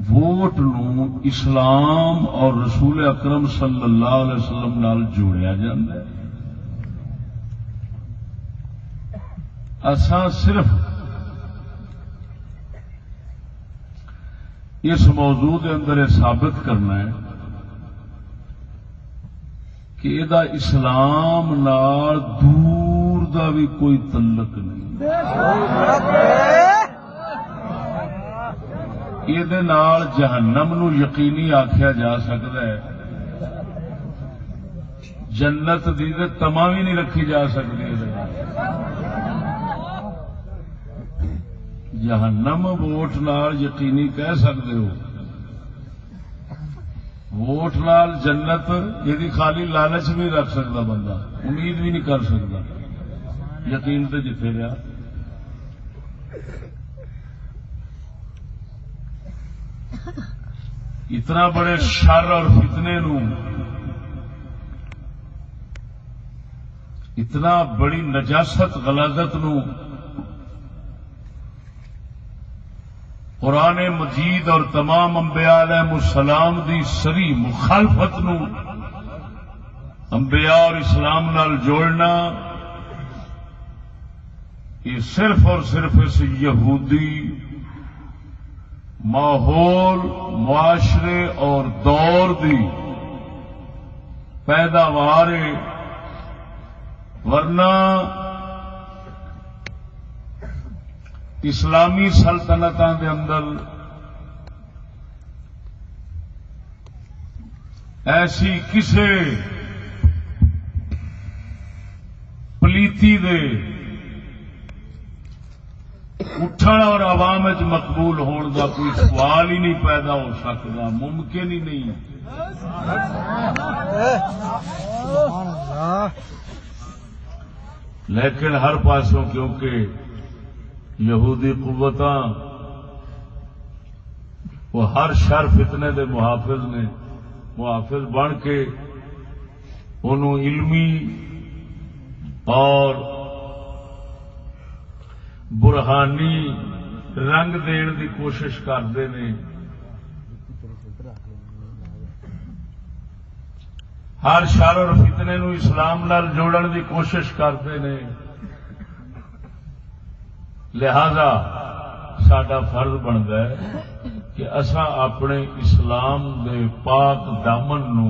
Vote نو اسلام اور رسول اکرم صلی اللہ علیہ وسلم نال جوڑیا جاتا ہے. اساں صرف اس موضوع کے اندر یہ ثابت کرنا ہے کہ یہ اسلام نال دور دا بھی کوئی تعلق نہیں. یہ جہنم نو یقینی آخیا جا سکتا ہے، جنت دی تما بھی نہیں رکھی جا سکتی. جہنم ووٹ نال یقینی کہہ سکتے ہو، ووٹ نال جنت یہ خالی لالچ بھی رکھ سکتا بندہ، امید بھی نہیں کر سکتا. یقین تو جتنے رہا. اتنا بڑے شر اور فتنے نو، اتنا بڑی نجاست غلاظت نو قرآن مجید اور تمام انبیاء علیہ السلام دی سری مخالفت نو انبیاء اور اسلام نال جوڑنا، یہ صرف اور صرف اس یہودی ماحول، معاشرے اور دور دی پیداوار ہے. ورنہ اسلامی سلطنتاں دے اندر ایسی کسے پلیتی دے اٹھن اور عوام وچ مقبول ہون دا کوئی سوال ہی نہیں پیدا ہو سکتا، ممکن ہی نہیں. لیکن ہر پاسوں کیونکہ یہودی قوتاں وہ ہر شر فتنے دے محافظ نے، محافظ بن کے انہوں علمی اور برہانی رنگ دین دی کوشش کرتے ہیں. ہر شر اور فتنے نو اسلام نال جوڑن دی کوشش کرتے ہیں. لہذا ساڈا فرض بنتا ہے کہ اساں اپنے اسلام دے پاک دامن نو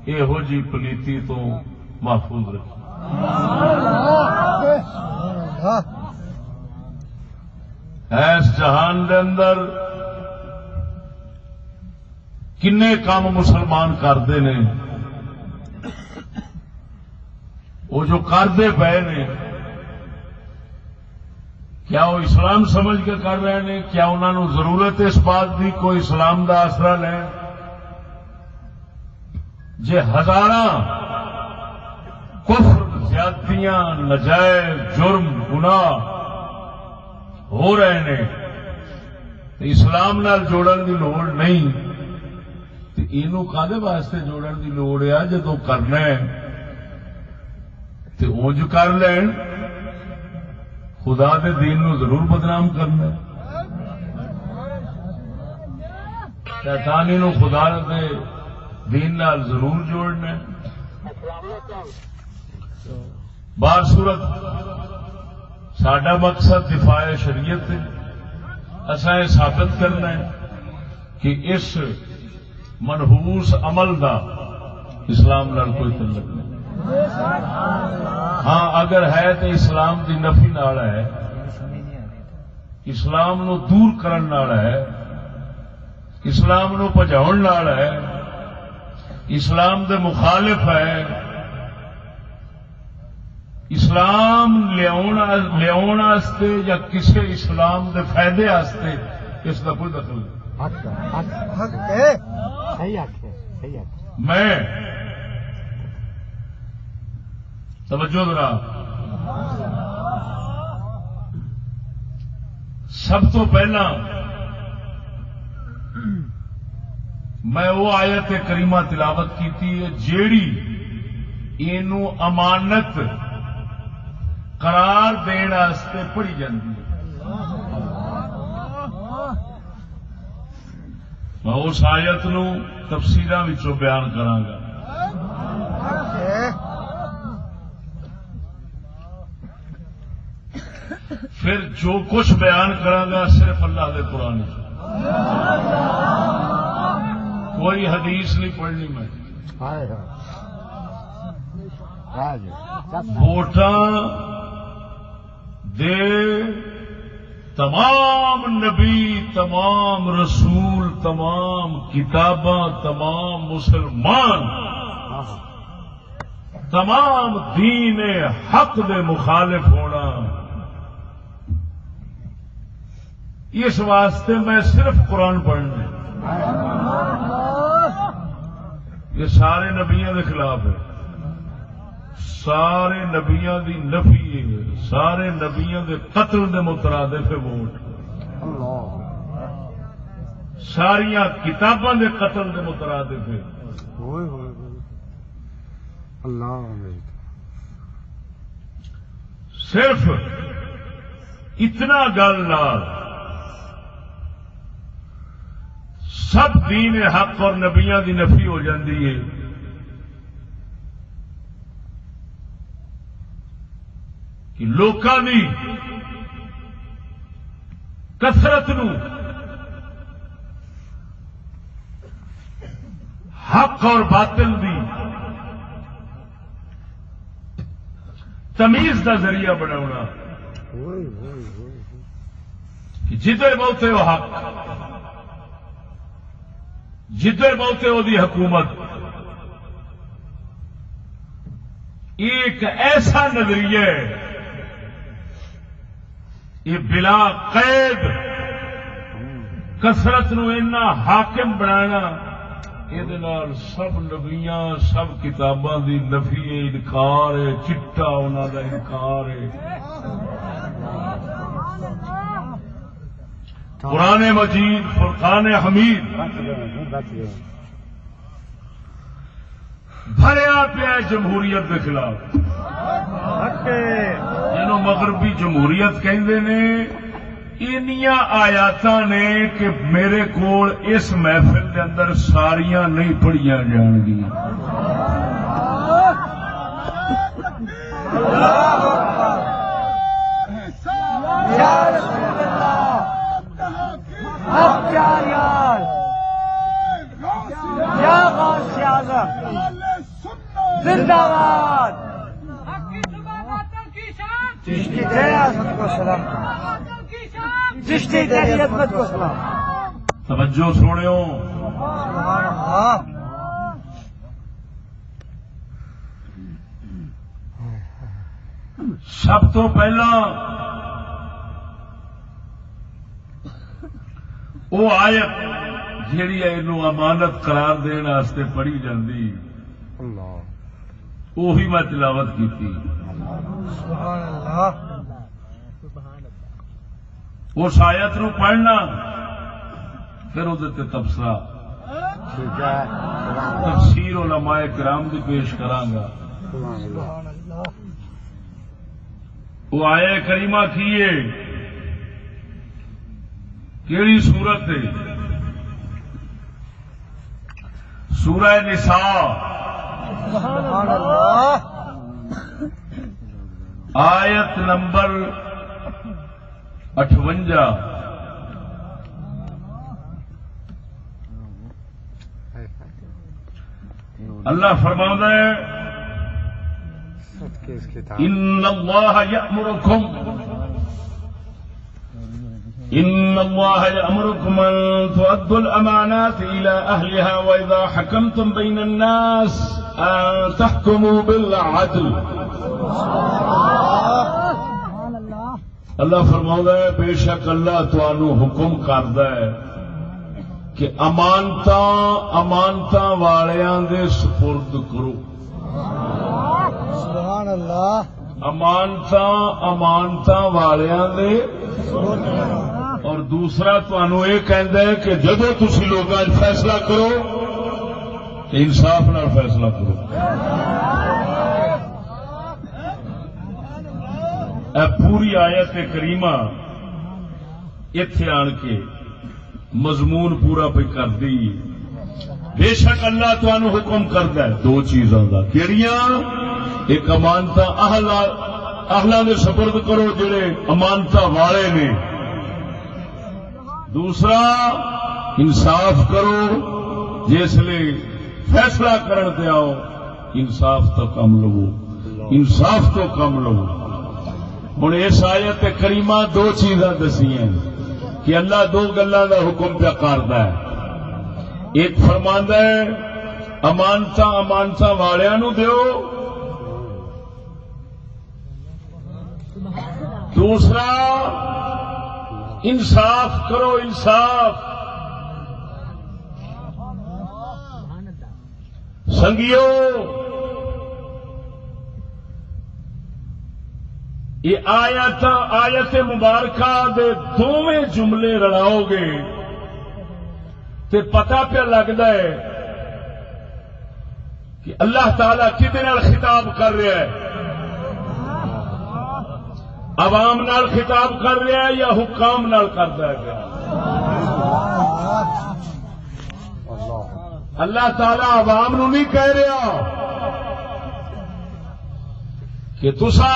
یہو جی پلیتی تو محفوظ رکھیں. اس جہان دے اندر کنے کام مسلمان کرتے ہیں، وہ جو کرتے پے نے کیا وہ اسلام سمجھ کے کر رہے ہیں؟ کیا انہوں نے ضرورت اس بات کی کوئی اسلام دا آسرا لے؟ جے ہزاراں کفر، زیادتیاں، نجائز، جرم، گناہ ہو رہے ہیں تو اسلام نال جوڑن دی لوڑ نہیں، تو اینو کادے واسطے جوڑن دی لوڑ ہے؟ جدوں کرنا ہے تو اونج کر لین. خدا دے دین نو ضرور بدنام کرنا ہے، شیطانی نو خدا دے دین نال ضرور جوڑنا ہے. بار صورت ساڈا مقصد دفاع شریعت ہے. اساں یہ ثابت کرنا ہے کہ اس منحوس عمل دا اسلام نال کوئی تعلق نہیں. ہاں اگر ہے تو اسلام دی نفی نال ہے، اسلام نو دور کرن نال ہے، اسلام نو بھجاؤن نال ہے، اسلام دے مخالف ہے. اسلام لیاؤن واسطے یا کسی اسلام دے فائدے واسطے اس کا کوئی دخل نہیں. میں توجہ ذرا، سب تو پہلا میں وہ آیت کریمہ تلاوت کی ہے جیڑی اینو امانت قرار دین واسطے پڑھی جاندی ہے. میں اس آیت نو تفسیراں وچوں بیان کراں گا. پھر جو کچھ بیان کراں گا صرف اللہ دے قرآن سے، کوئی حدیث نہیں پڑھنی میں. ووٹاں دے تمام نبی، تمام رسول، تمام کتاباں، تمام مسلمان، تمام دین حق دے مخالف ہونا، اس واسطے میں صرف قرآن پڑھنا. یہ سارے نبیوں کے خلاف ہے، سارے نبیوں دی نفی ہے، سارے نبیوں دے قتل دے مترادف ہے ووٹ، ساریاں کتاباں دے قتل دے مترادف ہے. صرف اتنا گل نال سب دین حق اور نبیاں دی نفی ہو جاندی ہے. کہ لوکاں دی کثرت نو حق اور باطل دی تمیز دا ذریعہ بناونا، کہ جدھر بہتے ہو حق، جدھر بہتے ہو دی حکومت. ایک ایسا نظریہ ہے یہ بلا قید کثرت نو اینا حاکم بنانا، یہ سب نبیاں سب کتاباں دی نفی ہے، انکار ہے، چٹا انہاں دا انکار ہے. قرآن مجید، فرقان حمید بھریا پیا جمہوریت کے خلاف، جنہوں مغربی جمہوریت کہندے نے. انیاں آیاتاں نے کہ میرے کول اس محفل کے اندر ساریاں نہیں پڑھیاں جان گیاں. زندہ باد چشتی تیری عظمت کو سلام، چشتی تیری عظمت کو سلام. توجہ سنو، سبحان اللہ. سب تو پہلا وہ آیت جیڑی ہے انہوں امانت قرار دین واسطے پڑھی جاندی، وہی میں تلاوت کی تھی. سبحان اللہ. اس آیت نو پڑھنا، پھر وہ تبصرہ تفسیر علماء کرام دی پیش کرانگا. وہ آیہ کریمہ کیے کیڑی سورت ہے؟ سورہ نساء، سبحان اللہ. آیت نمبر 58. اللہ فرماتا ہے ان اللہ یأمرکم ان تؤدوا الامانات الى اہلها واذا حکمتم بین الناس ان تحکموا بالعدل. اللہ فرماتا ہے بے شک اللہ تانوں حکم کردا ہے کہ امانتاں والیاں دے سپرد کرو. سبحان اللہ. امانتاں والیاں دے. اور دوسرا تانوں یہ کہندا ہے کہ جدوں تسی لوگاں فیصلہ کرو تو انصاف نال فیصلہ کرو. اے پوری آیت کریمہ ایتھے آن کے مضمون پورا پہ کر دی. بے شک اللہ تمہیں حکم کرتا ہے دو چیزاں کا. کیڑیاں؟ ایک امانتا اہلاں دے سپرد کرو جڑے امانتا والے نے. دوسرا انصاف کرو جس لیے فیصلہ کرن تے آؤ انصاف تو کم لو، انصاف تو کم لو. ہوں اس آیت کریمہ دو چیزاں دسی ہیں کہ اللہ دو گلاں دا حکم پہ کردا ہے. ایک فرماندا ہے امانتا والیاں نو دیو، دوسرا انصاف کرو، انصاف. سنگیو یہ آیت مبارکہ دے دوویں جملے رلاؤ گے تے پتہ پہ لگتا ہے کہ اللہ تعالی کدے نال خطاب کر رہا ہے. عوام نال خطاب کر رہا ہے یا حکام نال کرتا ہے؟ اللہ تعالی عوام نو نہیں کہہ رہا کہ تسا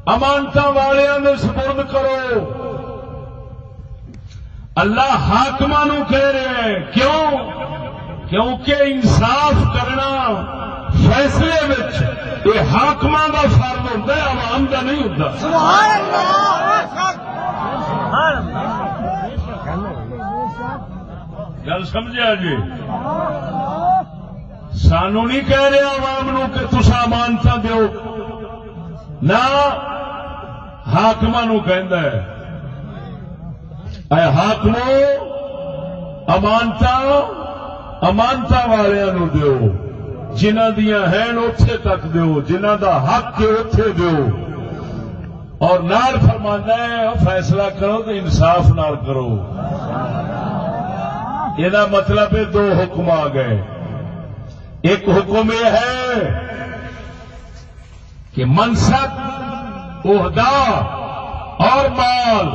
امانتا والیاں نے سپرد کرو. اللہ حاکماں نو کہہ رہے ہیں. کیوں؟ کیونکہ انصاف کرنا فیصلے وچ یہ حاکماں دا فرض ہوتا ہے، عوام دا نہیں ہوتا. سبحان اللہ. گل سمجھا جی؟ سانو نہیں کہہ رہے عوام نو کہ تسا امانتا دیو، نہ حاکماں نو کہندا ہے اے حاکمو امانتا والیاں نو دیو، جنہ دیاں ہیں اوتھے تک دیو، جنہ دا حق ہے اوتھے دیو. اور نال فرماندا ہے فیصلہ کرو تو انصاف نال کرو. یہ مطلب ہے دو حکم آ گئے. ایک حکم یہ ہے کہ منصب، عہدہ اور مال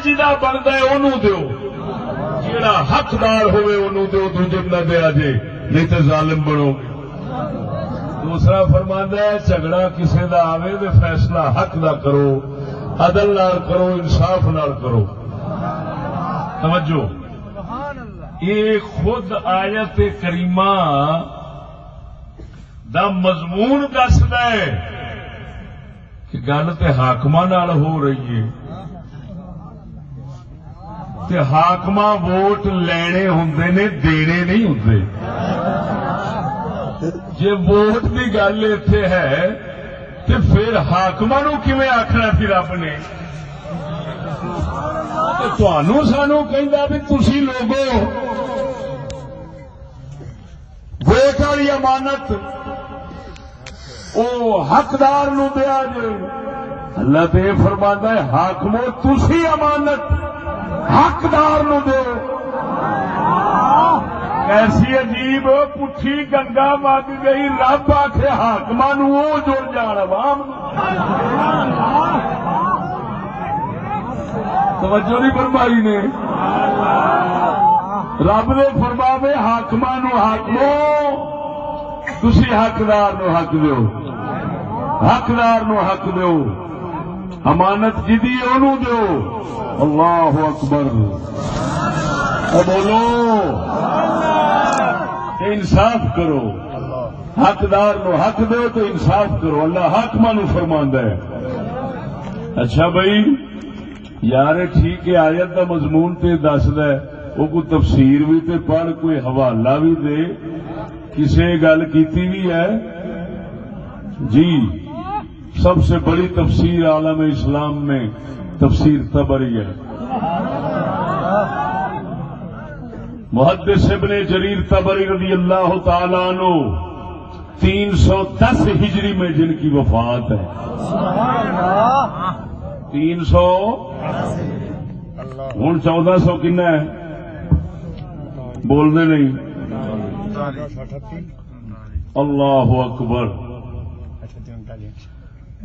جدا بنتا ہے انہوں دیو، جیڑا حقدار ہوئے انہوں دیو، دوجے نہ دیا جے نہیں تو ظالم بنو گے. دوسرا فرماندا ہے جھگڑا کسے دا آوے تو فیصلہ حق دا کرو، عدل نال کرو، انصاف نال کرو. توجہ، یہ خود آیت کریمہ دا مضمون دسدا ہے کہ گل تے حاکماں نال ہو رہی ہے تے حاکماں ووٹ لینے ہوندے نے، دینے نہیں ہوندے. جے ووٹ دی گل ایتھے ہے تے پھر حاکماں نو کیویں آکھنا سی رب نے؟ تھانوں سانوں کہندا بھی تسی لوگو ووٹ والی امانت او حقدار نو دیا جے. اللہ تے فرماندا ہے حاکمو تسی امانت حقدار نو دو. ایسی عجیب پٹھی گنگا وگ گئی. رب آخے حاکماں نو او جڑ جان عوام. توجہ نہیں فرمائی نے؟ رب نے فرماوے حاکماں نو حاکمو تسی حقدار نو حق دیو، حقدار نو حق دیو، امانت جدی اونوں دیو. اللہ اکبر. بولو انصاف کرو، حقدار نو حق دیو تو انصاف کرو. اللہ حاکماں نو فرماندا ہے. اچھا بھائی یار ٹھیک ہے، آیت دا مضمون تے دسدا ہے، وہ کوئی تفسیر بھی تے پڑھ، کوئی حوالہ بھی دے، کسے گل کیتی بھی ہے جی. سب سے بڑی تفسیر عالم اسلام میں تفسیر طبری ہے. محدث ابن جریر طبری رضی اللہ تعالیٰ عنہ 310 ہجری میں جن کی وفات ہے. 300 ہوں 1400 کنا ہے بولنے نہیں. اللہ اکبر.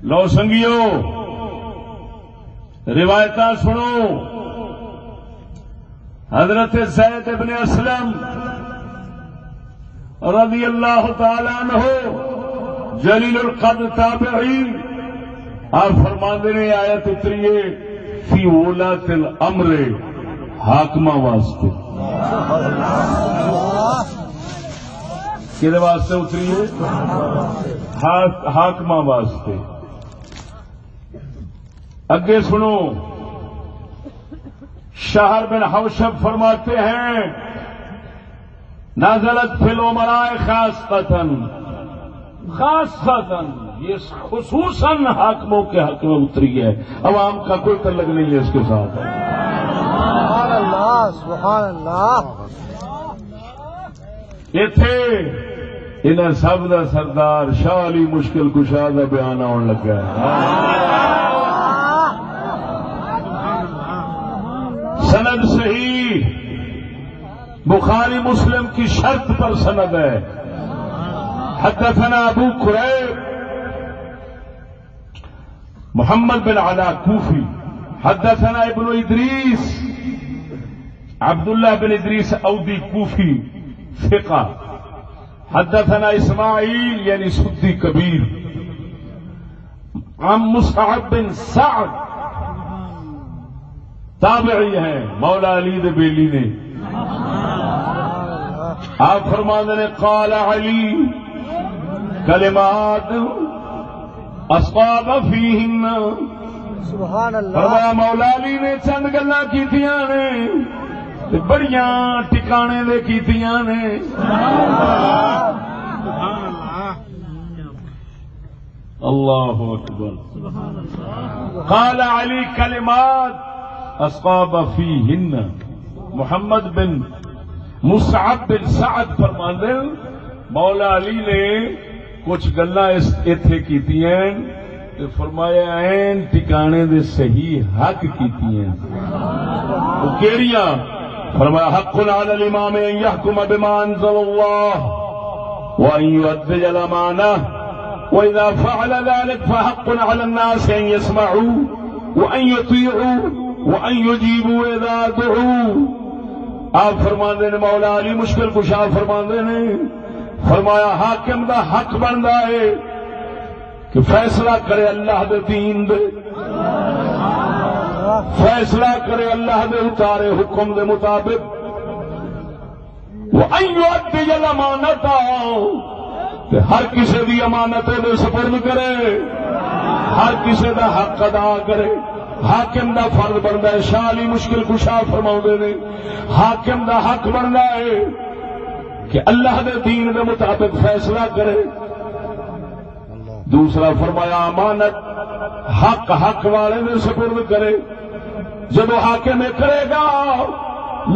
لو سنگیو روایتاں سنو. حضرت زید بن اسلم رضی اللہ تعالی عنہ جلیل القدر تابعی آپ فرماندے نے آیت اتریے فی ولاۃ الامر حاکمہ واسطے. کدے واسطے اتریے؟ حاکمہ واسطے. اگے سنو. شہر بن حوشب فرماتے ہیں نازلت فی الامراء خاصتاً یہ خصوصاً حاکموں کے حق میں اتری ہے. عوام کا کوئی تعلق نہیں ہے اس کے ساتھ. سبحان اللہ سبحان اللہ. ایتھے انہاں سب دا سردار شاہ علی مشکل کشا دا بیان آن لگا ہے. سند صحیح بخاری مسلم کی شرط پر سند ہے. حدثنا ابو قریب محمد بن علا کوفی حدثنا ابن ادریس عبداللہ بن ادریس اودی کوفی ثقہ حدثنا اسماعیل یعنی سدی کبیر عن مصعب بن سعد تابعی ہیں مولا علی دے بیلی نے. آپ فرماندے نے قال علی کلمات اصاب فیہن. سبحان اللہ. فرمایا مولا علی نے چند گلاں کیتیاں نے تے بڑیاں ٹکانے دے کیتیاں نے. اللہ اکبر. قال علی کلمات اصاب فیہن. محمد بن مصعب بن سعد فرماندے مولا علی نے کچھ گلاں ایتھے کیتیاں تے فرمایا عین ٹکانے دے صحیح حق کیتیاں. وہ کیڑیاں؟ فرمایا حق علی الامام ان يحكم بما انزل الله وان يؤدي الامانه واذا فعل ذلك فحق على الناس ان يسمعوا وان يطيعوا وان يجيبوا اذا دعوا. آپ فرماندے نے مولا علی مشکل کشا فرماندے نے فرمایا حاکم دا حق بندا ہے کہ فیصلہ کرے اللہ دے دین دے، فیصلہ کرے اللہ دے اتارے حکم دے مطابق. وَأَن يُؤَدِّيَ الْأَمَانَةَ کہ ہر کسی دی امانت دے سپرد کرے، ہر کسی دا حق ادا کرے. حاکم دا فرض بندا ہے. شاہ علی مشکل کشا فرماؤندے نے حاکم دا حق بندا ہے کہ اللہ دے دین دے مطابق فیصلہ کرے. دوسرا فرمایا امانت حق حق والے دے سپرد کرے. جب حاکم کرے گا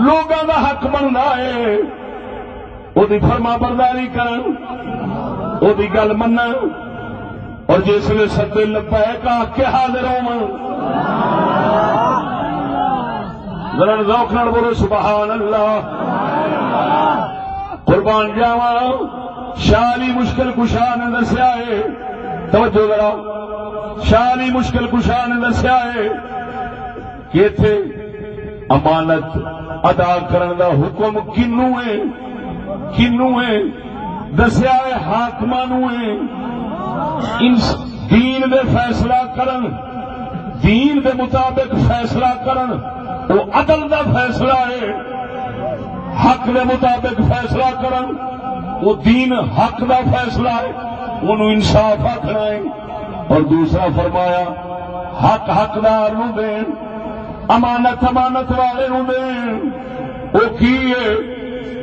لوگاں دا حق بننا ہے او دی فرما برداری کرن، او دی گل منن، اور جس نے سدے لبیک آکھ کے حاضر ہون. ذرا ذوق نال بولو سبحان اللہ. قربان جاواں شاہ علی مشکل کشا نے دسیا ہے، توجہ ذرا، شاہ علی مشکل کشا نے دسیا ہے کہ ایتھے امانت ادا کرن دا حکم کنوں ہے؟ کنوں ہے؟ دسیا ہے حاکماں نوں ہے. دین دے فیصلہ کرن، دین دے مطابق فیصلہ کرن، وہ عدل دا فیصلہ ہے. حق دے مطابق فیصلہ کرن، وہ دین حق دا فیصلہ ہے، انہوں انصاف آکھنا ہے. اور دوسرا فرمایا حق حقدار نو دین، امانت امانت والے نو دین. وہ کی ہے؟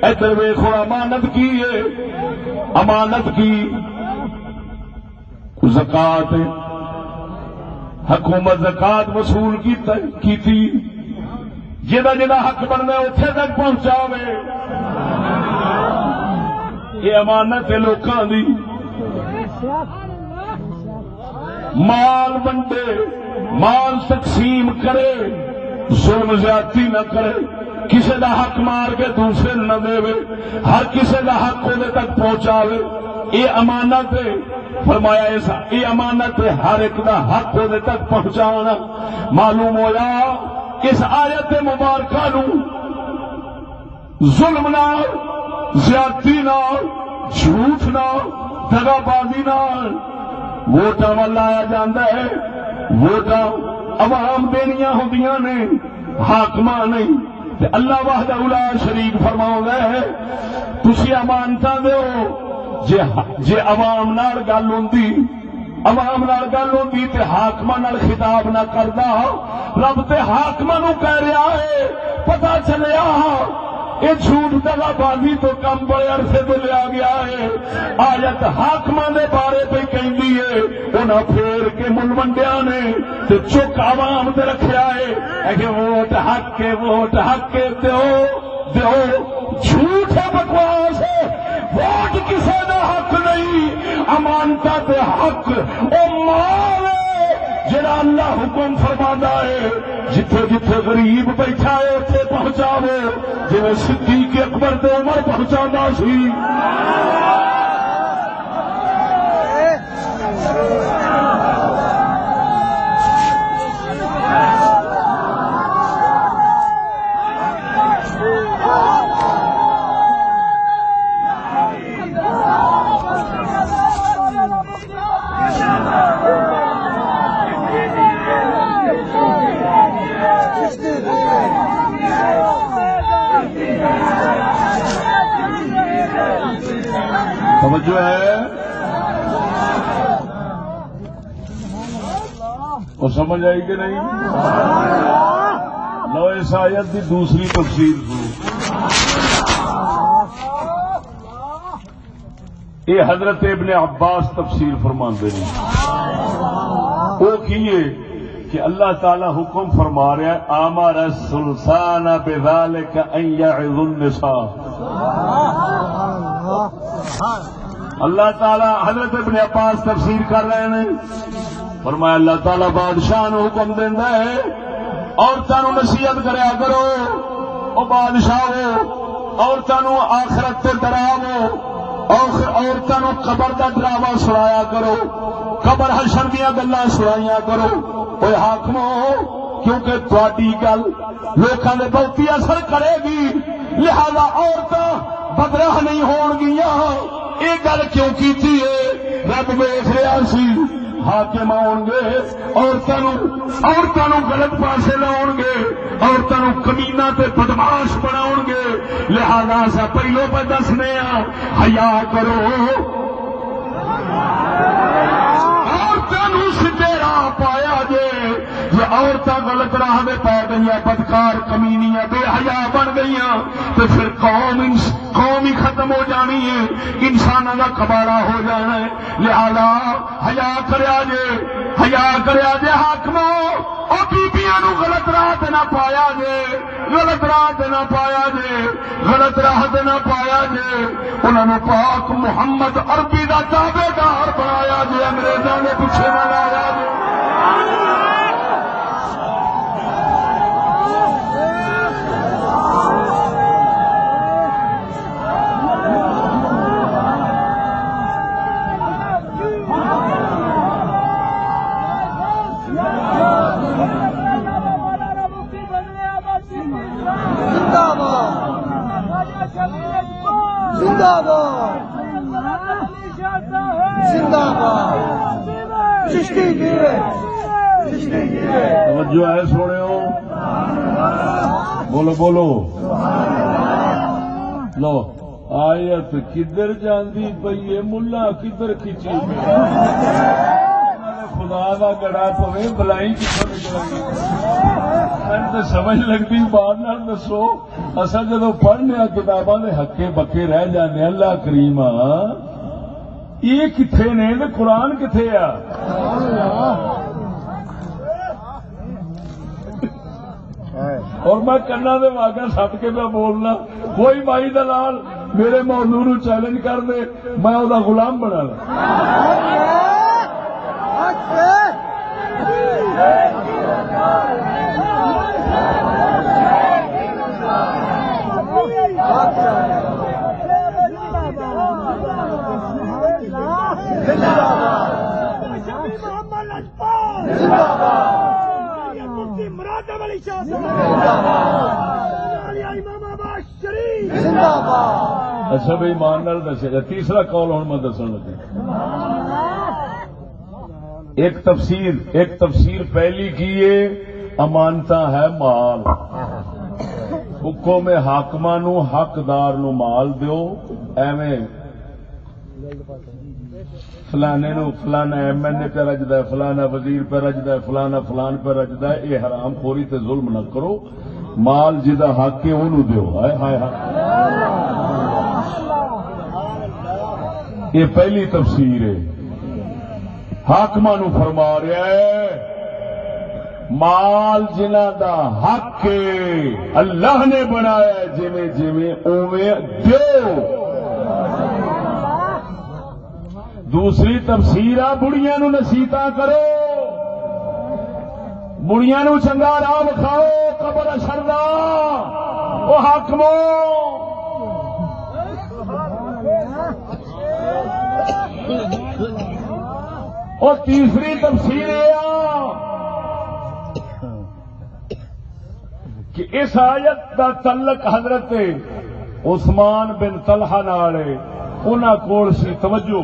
ادھر ویکھو امانت کی ہے؟ امانت کی زکات ہے. حکومت زکات وصول کی جدا جدا حق بننا اتنے تک پہنچاوے. یہ امانت ہے لوکاں دی. مال بنڈے، مال تقسیم کرے، ظلم زیادتی نہ کرے، کسی دا حق مار کے دوسرے نہ دے، ہر کسی دا حق وہ تک پہنچاوے. یہ امانت ہے. فرمایا یہ امانت ہر ایک دا حق دے تک پہنچانا. معلوم ہوا اس آیت مبارکہ نو ظلم نال، زیادتی نال، جھوٹ نال، دغا بازی نال ووٹاں ول لایا جاندا ہے. ووٹاں عوام دینیاں ہوندیاں نے، حاکماں نہیں. تے اللہ وحدہ لا شریک فرماؤندا ہے تسی امانتاں دیو. جے عوام نال گل ہوندی، عوام نال گل ہوندی تے حاکماں نال خطاب نہ کردا. رب تے حاکماں نو کہہ رہا ہے پتہ چلیا یہ جھوٹ دغا بازی تو کم بڑے عرصے تو لیا گیا ہے. آیت حاکماں دے بارے پہ کہندی ہے انہاں پھیر کے ملوڈیا نے تے چک عوام تے رکھیا ہے کہ ووٹ حق کے، ووٹ حق کے دیو دیو. جھوٹ ہے، بکواس ہے. ووٹ کسی دا حق نہیں، امانتا تے حق او مال ہے جڑا اللہ حکم فرماتا ہے جتھے جتھے غریب بیٹھا ہے اتنے پہنچاوے، جی صدیق اکبر تے عمر پہنچانا سی. توجہ ہے اور سمجھ آئی کہ نہیں؟ لو اس آیت کی دوسری تفسیر سنو. یہ حضرت ابن عباس تفسیر فرماندے ہیں. وہ کیے کہ اللہ تعالی حکم فرما رہا ہے آمر السلطان بذلک ان یعظ النساء. اللہ تعالی حضرت ابن عباس تفسیر کر رہے ہیں، فرمایا اللہ تعالی بادشاہ نو حکم دیندا ہے عورتاں نو نصیحت کریا کرو. او بادشاہ عورتاں نو آخرت تو ڈراو، عورتاں نو قبر دا ڈراوا سنایا کرو، قبر حشر دیاں گلاں سنایا کرو. اوے حاکمو کیونکہ تہاڈی گل لوکاں دے بہتی اثر کرے گی، لہذا عورتاں بدراہ نہیں ہون گیاں. یہ گل کیوں کیتی ہے؟ رب ویکھ رہا سی حاکم آؤ گے عورتوں غلط پاسے لاؤ گے، عورتوں کمینہ تے بدماش بناؤ گے. لہذا سا پہلو پہ دسنے حیا کرو، عورتوں سیدھے راہ پایا جے. جی عورتیں غلط راہ دے پا گئی، بدکار کمینیاں بے حیا بن گئی تو پھر قوم ہی ختم ہو جانی ہے، انسانوں کا کباڑا ہو جانا ہے. لہذا حیا کریا جے، حیا کریا جے حاکمو. او بیبیاں نو غلط راہ تے نہ پایا جے، غلط راہ تے نہ پایا جے، غلط راہ تے نہ پایا جے. انہاں نو پاک محمد عربی دا تابع دار بنایا جے، انگریزاں نے پیچھے نہ لایا جے. جو ہے سونے ہو بولو بولو لو. آیت کدھر جاندی پئی ہے، ملا کدھر کھچی خدا کا گڑا پوے بلائی کتوں نکل گئی تو سمجھ لگتی. بات نہ دسو اصا جدو پڑھنے کتاباں دے ہکے بکے رہ جانے. اللہ کریم یہ کتنے نے قرآن کتنے آ؟ اور میں کنا دے واگا سٹ کے پہ بولنا. کوئی مائی دلال میرے موضوع نو چیلنج کر دے، میں وہ غلام بنا لا. زندہ باد. علی شاہ امام آباد شریف زندہ باد. اچھا بھائی مان نال دسے گا. تیسرا قول ہوں میں دسن لگا. ایک تفسیر پہلی کی ہے امانتا ہے مال. حکم حاکماں نو حقدار نو مال دیو. ایویں فلانے نو فلانا ایم این اے پہ رجدا ہے, فلانا وزیر پہ رجدا ہے, فلانا فلان پہ رجدا ہے. یہ حرام خوری تے ظلم نہ کرو. مال جدا حق ہے اونوں دیو. ہائے ہائے ہائے. یہ پہلی تفسیر ہے. حاکماں نو فرما رہا ہے مال جنہ دا حق ہے اللہ نے بنایا جویں جویں اوویں دیو. دوسری تفسیر آ بڑیاں نو نصیحتاں کرو, بڑیاں نو چنگا راہ وکھاؤ. قبر اشردا او حاکمو اور تیسری تفسیر کہ اس آیت کا تعلق حضرت عثمان بن طلحہ نال ہے. انہاں کول سی توجہ,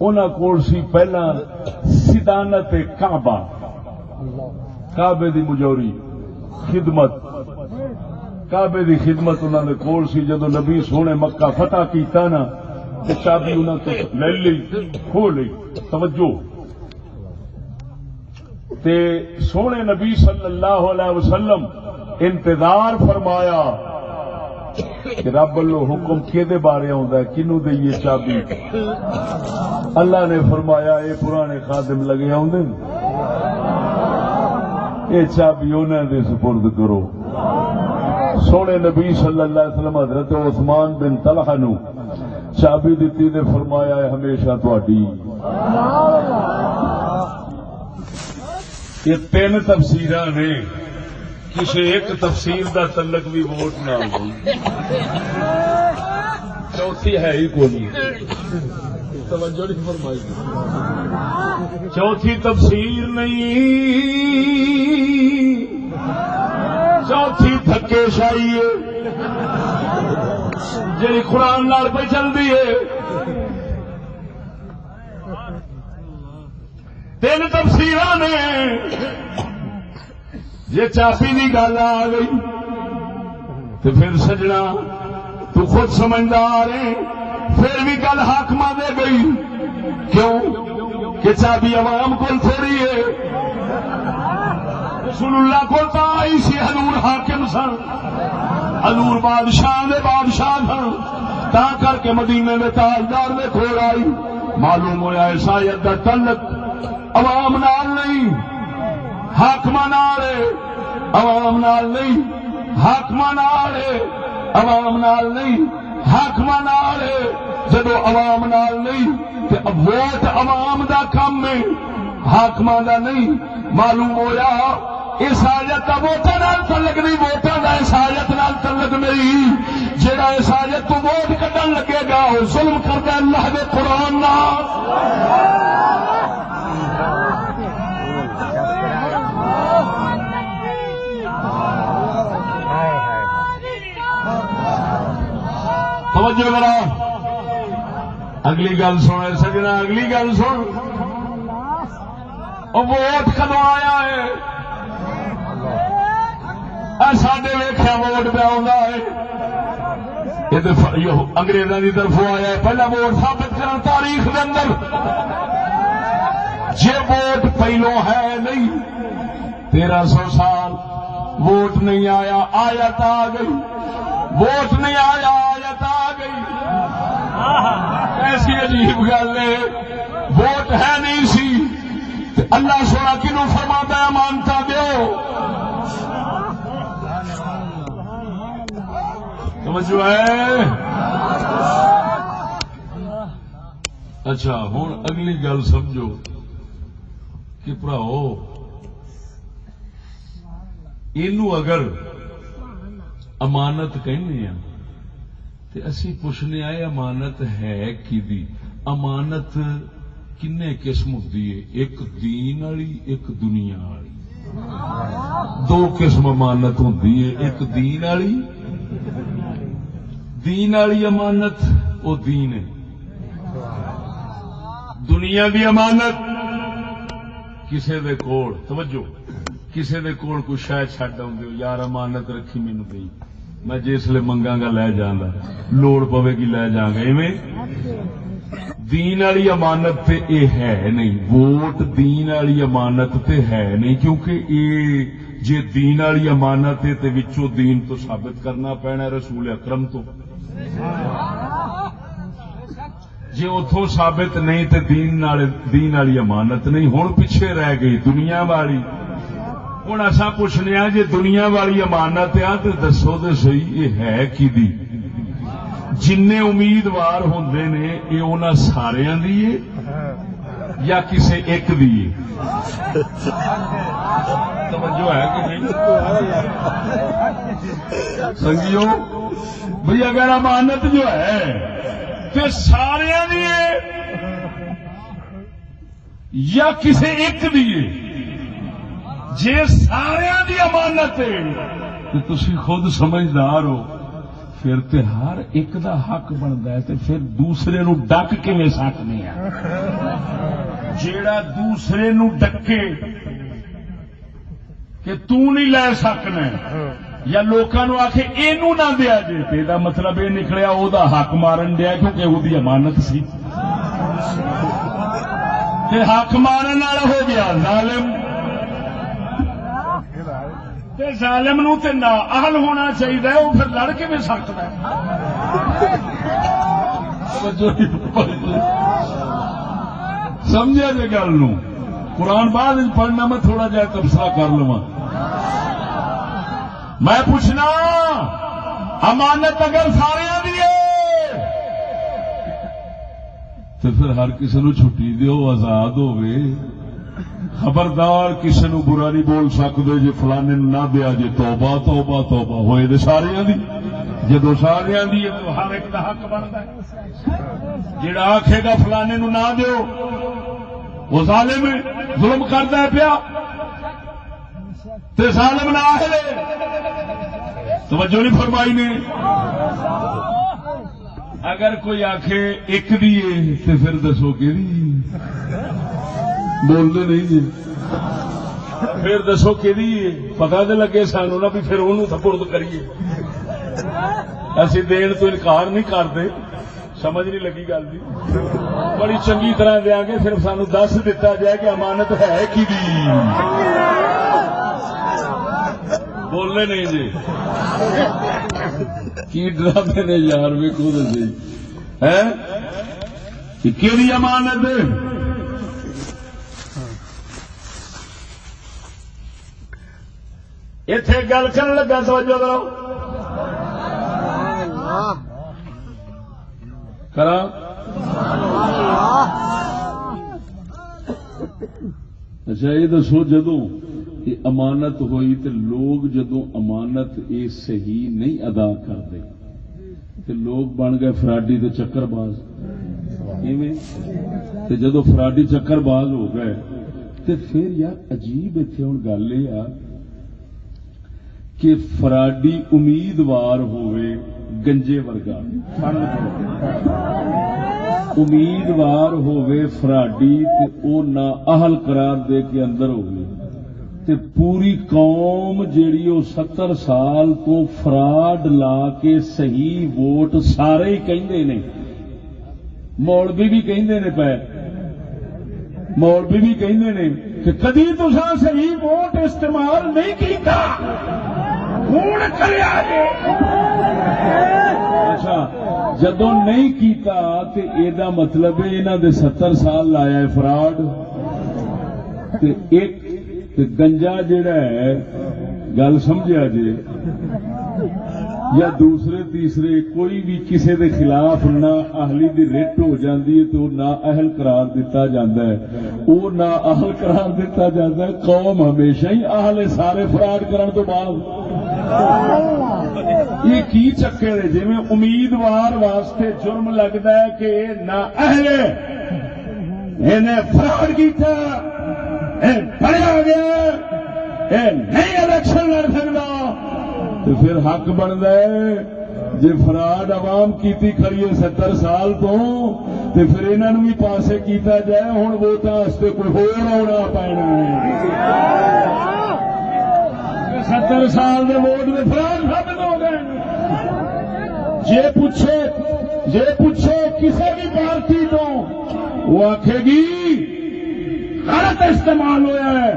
انہاں کول سی پہلا سدانت کعبہ, کعبے دی مجوری خدمت, کعبے دی خدمت انہاں دے کول سی. جدو نبی سونے مکہ فتح کیتا نا تے چابی انہاں تو لے لی, کھو لی. توجہ تے سونے نبی صلی اللہ علیہ وسلم انتظار فرمایا کہ رب اللہ حکم کیدے بارے ہوندا ہے, کنوں دئیے چابی. اللہ نے فرمایا یہ پرانے خادم لگے ہوندے, یہ چابی انہاں دے سپرد کرو. سونے نبی صلی اللہ علیہ وسلم حضرت عثمان بن طلحہ نو چابی دیتی نے فرمایا ہے ہمیشہ تہاڈی. یہ تین تفسیراں نے, کسی ایک تفسیر دا تعلق بھی ووٹ نہ ہو. چوتھی ہے ہی کوئی, توجہ نہیں فرمائی. چوتھی تفسیر نہیں, چوتھی دھکے شاہی ہے جی قرآن نال پہ چلتی ہے. تین تفسیراں نے جی چابی کی گل آ گئی تو پھر سجنا تو خود سمجھدار ہے, پھر بھی گل حاکماں دے گئی. کیوں کہ چابی عوام کو تھوڑی ہے. رسول اللہ کو تو آئی سی, حضور حاکم سن, حضور بادشاہ دے بادشاہ سن, تا کر کے مدینے میں تاجدار میں کھول آئی. معلوم ہوا اس آیت کا تعلق عوام نال نہیں, حاکماں نال ہے. عوام نال نہیں, حاکماں نال ہے. عوام نال نہیں, حاکماں نال ہے. جدو عوام نال نہیں تو ووٹ عوام دا کم ہے, حاکماں دا نہیں. معلوم ہوا اس آیت کا ووٹاں نال تعلق نہیں, ووٹاں دا اس آیت نال تعلق نہیں. جڑا اس آیت تو ووٹ کڈن لگے گا وہ ظلم کردا اللہ دے قرآن نال. توجہ ذرا, اگلی گل سن سجنا, اگلی گل سن. ووٹ کدو آیا ہے؟ ساڈے ویخیا ووٹ پہ ہے, یہ انگریزوں کی طرف آیا ہے. پہلا ووٹ ثابت کرنا تاریخ کے اندر, جی ووٹ پہلو ہے نہیں 1300 سال ووٹ نہیں آیا, آیت آ گئی. ووٹ نہیں آیا, آیت آ گئی. ایسی عجیب گل ہے, ووٹ ہے نہیں سی. اللہ سونا کنوں فرماتا ہے مانتا دیو. سمجھو ہے. اچھا ہوں اگلی گل سمجھو کہ بھراؤ اینو اگر امانت کہنے ہیں تو اسی پوچھنے آئے امانت ہے کی دی. امانت کنے قسم ہوتی ہے, ایک دین والی ایک دنیا والی. دو قسم امانت ہوندی ہے، ایک دین والی امانت، وہ دین ہے۔ دنیا دی امانت کسے دے کول، توجہ، کسے دے کول کوئی شے چھڈ آؤندے ہو، یار امانت رکھی مینوں دئی، میں جسلے منگاں گا لے جانا، لوڑ پوے گی لے جاں گا، ایویں دین والی امانت تے اے ہے نہیں، ووٹ دین والی امانت تے ہے نہیں، کیونکہ اے جے دین والی امانت ہے تے وچوں دین تو ثابت کرنا پینا رسول اکرم تو، جے اتوں ثابت نہیں تے دین والی امانت نہیں۔ ہن پیچھے رہ گئی دنیا والی، ہن اساں پوچھنے ہاں جے دنیا والی امانت آ تے دسو تے صحیح یہ ہے کیدی؟ جن امیدوار ہوندے نے یہ انہاں ساریاں دی ہے یا کسے ایک دی ہے؟ توجہ ہے کہ نہیں سنگیو؟ بھئی اگر امانت جو ہے تے ساریاں دی ہے یا کسے ایک دی ہے؟ جے ساریاں دی امانت ہے تو تسی خود سمجھدار ہو، پھر تے ہر ایک دا حق بنتا ہے، تے پھر دوسرے نو ڈک کیویں سکنے آ؟ جیڑا دوسرے نو ڈکے کہ تو نہیں لے سکنا یا لوکاں نو آکھے اینو نہ دیا جے، تے دا مطلب یہ نکلیا او دا حق مارن دیا کیونکہ او دی امانت سی، تے حق مارن والا ہو گیا ظالم، تے ظالم نو تے نا اہل ہونا چاہیے، وہ پھر لڑ کے بھی سکتا ہے۔ سمجھا جی گل نو؟ قرآن بعد پڑھنا میں تھوڑا جا تبصرہ کر لواں۔ میں پوچھنا امانت اگر سارے دی ہے تو پھر ہر کسی نو چھٹی دیو، آزاد ہوئے، خبردار کسی نو برا نہیں بول سکتے جی فلانے نہ دیا جی، توبہ توبہ توبہ ہوئے دے سارے دی، جدو سارے دی ہے تو ہر ایک دا حق بنتا ہے۔ جڑا آکھے گا فلانے نو نہ دیو وہ ظالم ہے، ظلم کرتا ہے پیا، تے ظالم نہ آہلے، توجہ نہیں فرمائی نے۔ اگر کوئی آکھے ایک دیے تو پھر دسو کہ بولتے نہیں جی، پھر دسو کہ پتا تو لگے سانو نا بھی پھر انہوں سپرد کریے، اسی دین تو انکار نہیں کرتے، سمجھ نہیں لگی گل دی، بڑی چنگی طرح دیا گے، صرف سانو دس دیتا جائے کہ امانت ہے کی دی، بولنے نہیں جی کی ڈرامے نے یار ویکو تو صحیح ہے کہ امانت اتے گل کر لگا، توجہ کرو کرا۔ اچھا یہ دسو جدوں یہ امانت ہوئی تو لوگ جدوں امانت یہ صحیح نہیں ادا کرتے تو لوگ بن گئے فراڈی تے چکر باز، تے جدوں فراڈی چکر باز ہو گئے تو پھر یار عجیب اتنے ہوں گل یہ کہ فراڈی امیدوار ہوئے گنجے ورگا، امیدوار ہوئے فراڈی تے او نا اہل قرار دے کے اندر ہوئے تے پوری قوم جیڑی او 70 سال تو فراڈ لا کے صحیح ووٹ سارے ہی کہندے نے، مولوی بھی کہندے نے، پے مولوی بھی کہندے نے کہ کدی تساں صحیح ووٹ استعمال نہیں کیتا، ہن کریا جے۔ اچھا جدوں نہیں کیتا تے ایدا مطلب ہے انہاں دے 70 سال لایا ہے فراڈ، تے ایک تے گنجا جڑا ہے گل سمجھا جے، یا دوسرے تیسرے کوئی بھی کسے دے خلاف نہ اہلی دی رٹ ہو جاندی ہے تو نہ اہل قرار دیتا جاندا ہے، او نہ اہل قرار دیتا جاندا ہے، قوم ہمیشہ ہی اہل سارے فراڈ کرن تو بعد۔ یہ کی چکر ہے؟ جی میں امیدوار واسطے جرم لگتا ہے کہ نہ اہل انہیں فراڈ کیتا، پڑیا گیا اے نہیں الیکشن لڑ سکتا تو پھر حق بنتا ہے جی فراڈ عوام کیتی کھڑی ہے 70 سال تو پھر انہوں بھی پاسے کیتا جائے ہوں ووٹاں واسطے کوئی ہور آنا پینا ہے 70 سال کے ووٹ میں فراڈ ثابت ہو گئے جے پوچھے کسی بھی پارٹی تو وہ آخے گی غلط استعمال ہوا ہے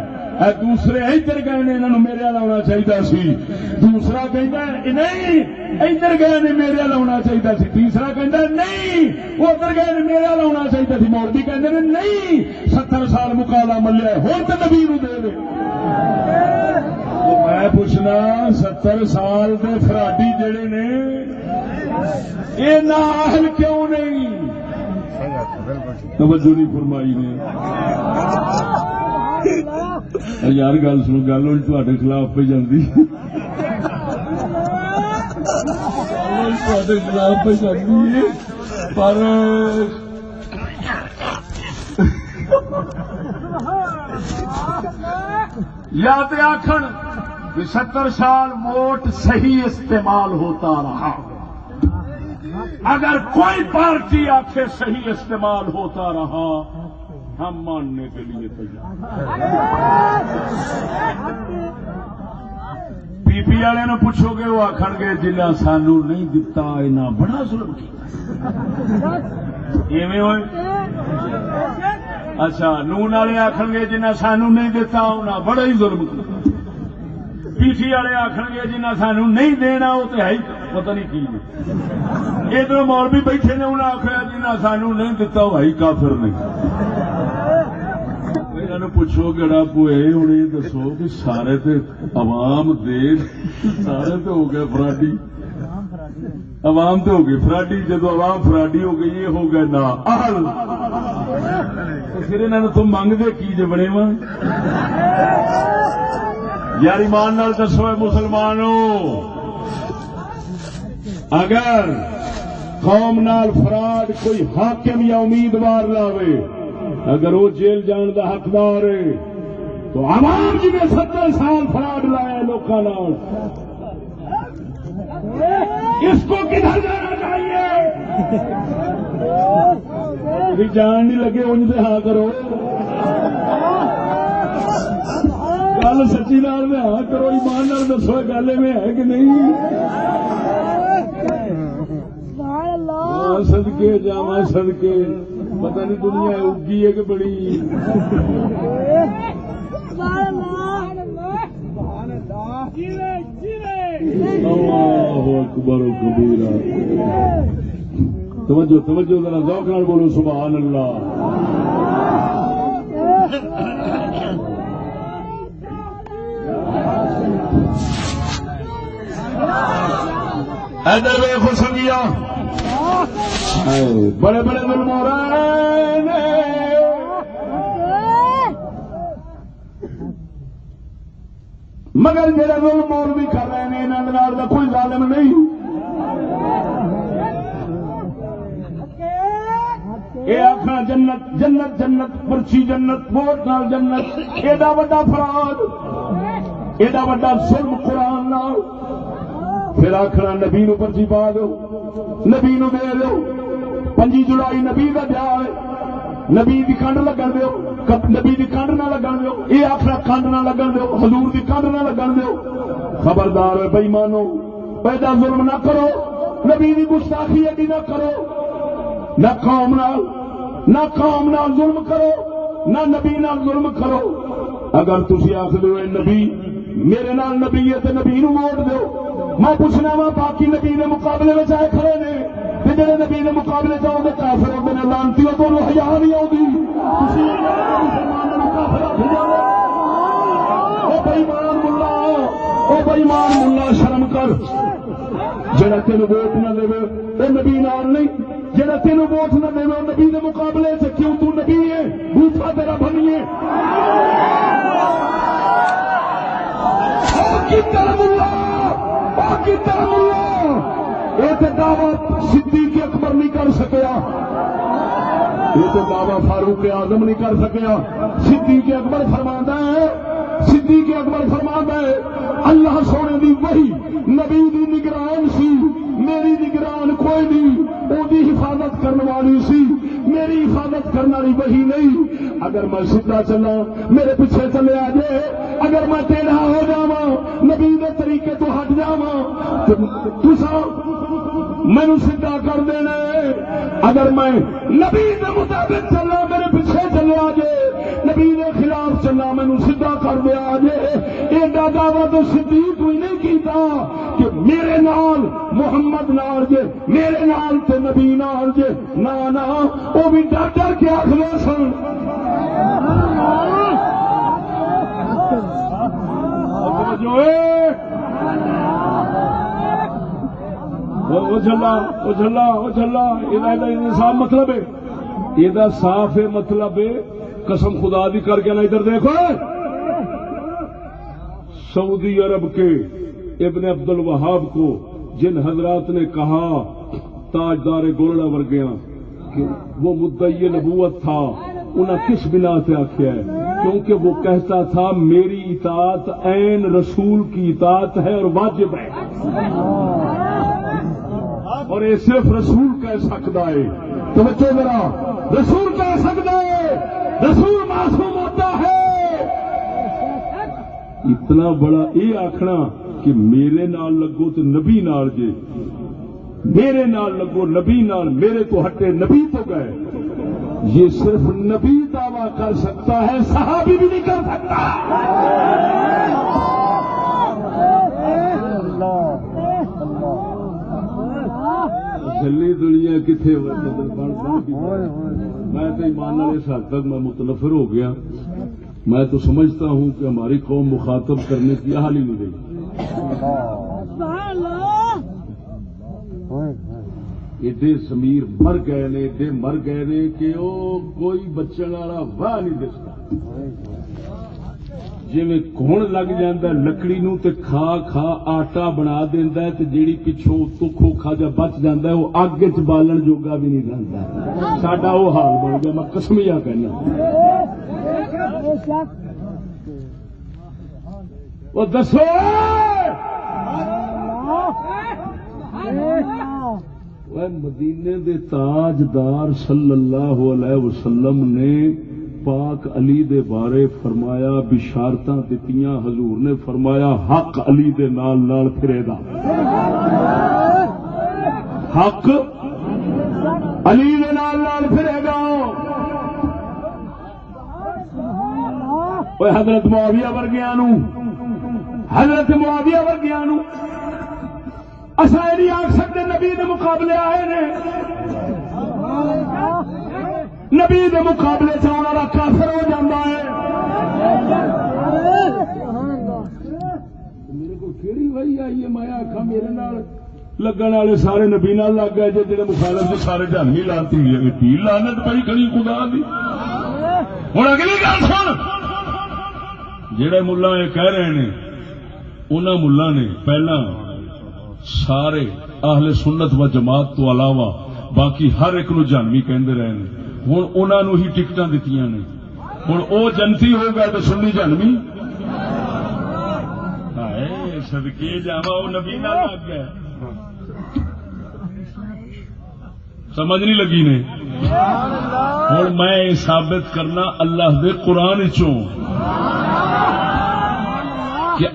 دوسرے ادھر گئے نے انہوں میرے لاؤنا چاہیے سی دوسرا کہتا نہیں ادھر گئے نے میرے لاؤنا چاہیے سی تیسرا کہتا نہیں وہ ادھر گئے نے میرے لاؤنا چاہیے سی مولوی کہتے ہیں نہیں 70 سال مکالا ملیا ہوں تو نبی نو دے دے میں پوچھنا 70 سال کے فراڈی جڑے نے یہ نااہل کیوں نہیں توجہ نہیں فرمائی نے یار گل سنو گل ہوں تے خلاف پہ جاتی خلاف پہ جاتی ہے پر یا تے آخر 70 سال ووٹ صحیح استعمال ہوتا رہا اگر کوئی پارٹی آخر صحیح استعمال ہوتا رہا ہم ماننے کے لیے تیار پی پی والے پوچھو گے وہ آخر گے جنہیں سانو نہیں دتا انہیں بڑا ظلم کیا ایویں ہوئے اچھا نون والے آخر گے جنہیں سانو نہیں دتا انہیں بڑا ہی ظلم کیا پی سی والے آخر گے جنہیں سانو نہیں دینا وہ تو ہے ہی پتہ نہیں کی ادھر مولوی بیٹھے نے انہیں آخر جنہیں سانو نہیں دتا وہ ہے کافر نہیں پوچھو گڑا پوئے ہوں یہ دسو کہ سارے تے عوام دے سارے تو ہو گئے فراڈی عوام تو ہو گئی فراڈی جدو عوام فراڈی ہو گئی یہ ہو گئے نا اہل پھر انہوں نے تم منگتے کی جو بنے وا یار ایمان نال دسو مسلمانوں اگر قوم نال فراڈ کوئی حاکم یا امیدوار لاوے اگر وہ جیل جان کا حقدار ہے تو عوام جی نے 70 سال فراڈ لایا لوگوں نال اس کو کدھر جانا چاہیے جان نہیں لگے انج سے ہاں کرو گل سچی نال میں ہاں کرو ایمان نال دسو گل میں ہے کہ نہیں صدقے جاواں صدقے پتہ نہیں دنیا اگی ہے کہ بڑی اللہ اکبر کبیرہ توجہ توجہ ذرا ذوق نال بولو سبحان اللہ ادھر ویکھو سنگیا بڑے بڑے ظلم ہو رہے ہیں مگر جڑا ظلم اور بھی کر رہے ہیں انہوں کا کوئی ظالم نہیں یہ آخر جنت جنت جنت پرچی جنت ووٹ نال جنت ایڈا وڈا فراڈ ایڈا وڈا ظلم قرآن نال پھر آخر نبی نو پرچی پا دو نبی نو دے دو 5 جولائی نبی کا دیا ہے نبی کی کنڈ لگن دو نبی کی کنڈ نہ لگن دو یہ آخر کنڈ نہ لگن دو حضور کی کنڈ نہ لگن دو خبردار بے ایمانو پیدا ظلم نہ کرو نبی کی گستاخی ایڈی نہ کرو نہ قوم نال ظلم کرو نہ نبی نال ظلم کرو اگر تسی آخ دو نبی میرے نال نبی ہے تو نبی نو ووٹ دو میں پوچھنا وا باقی نبی کے مقابلے میں آئے کھڑے نے جڑے نبی کے مقابلے چاہو گے کافر ہوتے ہیں لانتی ہو تو حیا نہیں آتی بےمان ملا شرم کر جڑا تین ووٹ نہ دے وہ نبی نال نہیں جڑا تین ووٹ نہ دے وہ نبی کے مقابلے سے کیوں تو نبی ہے بوٹا تیرا بنیے باقی طرح یہ تو دعوی صدیق اکبر نہیں کر سکیا یہ تو دعوی فاروق اعظم نہیں کر سکیا صدیق اکبر فرماتا ہے صدیق اکبر فرماتا ہے اللہ سونے دی وحی نبی دی نگران سی، میری نگران کوئی نہیں، وہ دی حفاظت کرنے والی سی، میری حفاظت کرنے والی وحی نہیں۔ اگر میں سیدھا چلا میرے پیچھے چلے آ جائے، اگر میں ٹیڑھا ہو جاواں نبی دے طریقے تو ہٹ جاواں تو تساں مینوں سیدھا کر دینا ہے۔ اگر میں نبی دے مطابق چلنا میرے پیچھے چلے آ جائے، نبی دے خلاف چلنا مینوں سیدھا کر دے آ جائے۔ ایڈا دعویٰ تو صدیق کوئی نہیں کیتا کہ میرے نال محمد نال جے، میرے نال تے نبی نال جے، نا نا وہ بھی ڈر ڈر کے آخر سن۔ صاف مطلب ہے، یہ صاف ہے مطلب ہے، قسم خدا دی کر کے نا ادھر دیکھو، سعودی عرب کے ابن عبد الوہاب کو جن حضرات نے کہا تاجدار گولڑا ورگیاں کہ وہ مدعی نبوت تھا، انہیں کس بنا سے آخیا ہے؟ کیونکہ وہ کہتا تھا میری اطاعت عین رسول کی اطاعت ہے اور واجب ہے، اور یہ صرف رسول کہہ سکتا ہے۔ تو بچے ذرا رسول کہہ سکتا ہے، رسول معصوم ہوتا ہے۔ اتنا بڑا یہ آخنا کہ میرے نال لگو تو نبی نال جے، میرے نال لگو نبی نال، میرے تو ہٹے نبی تو گئے، یہ صرف نبی دعویٰ کر سکتا ہے، صحابی بھی نہیں کر سکتا۔ جلی دنیا کتنے میں تو ایمان والے اس حد تک میں متنفر ہو گیا، میں تو سمجھتا ہوں کہ ہماری قوم مخاطب کرنے کی حال ہی نہیں رہی۔ ایڈے ضمیر مر گئے نے، ایڈے مر گئے نے کہ وہ کوئی بچن والا واہ نہیں دستا۔ جی کون لگ جاندہ لکڑی نو تے کھا کھا آٹا بنا دیندا ہے تے جیڑی پچھوں تو کھوکھا جا بچ جاندا ہے وہ اگ وچ بالن جوگا بھی نہیں رہندا۔ ساڈا وہ حال بن گیا، میں قسمیا کہنا۔ وہ دسو مدینے دے تاجدار صلی اللہ علیہ وسلم نے پاک علی دے بارے فرمایا، بشارتاں دتیاں، حضور نے فرمایا حق علی دے نال نال پھرے گا، حق علی دے نال نال پھرے گا۔ اوے حضرت معاویہ ورگیاں نو، حضرت معاویہ ورگیاں نو اساں نہیں آکھ سکتے نبی دے مقابلے آئے نے، نبی دے مقابلے چ آنے والا کافر ہو جاتا ہے۔ میرے کو کیڑی وہی آئی ہے، میں آخا میرے نال لگن والے سارے نبی نال لگ گئے، جی مخالف سے سارے جہنمی لانتی ہوئی لانت پئی کھڑی خدا دی۔ ہوں اگلی گل سن، جہے ملا یہ کہہ رہے ہیں انہاں ملا نے پہلا سارے اہل سنت و جماعت تو علاوہ باقی ہر ایک نو جہنمی کہندے رہے ہیں، ہوں انہوں ہی ٹکٹاں دتیاں نے، ہوں وہ جنتی ہو گئے تو سنی جہنمی۔ صدقے جاواں وہ نبی نال لگ گئے، سمجھ نہیں لگی نے۔ ہوں میں ثابت کرنا اللہ دے قرآن چوں کہ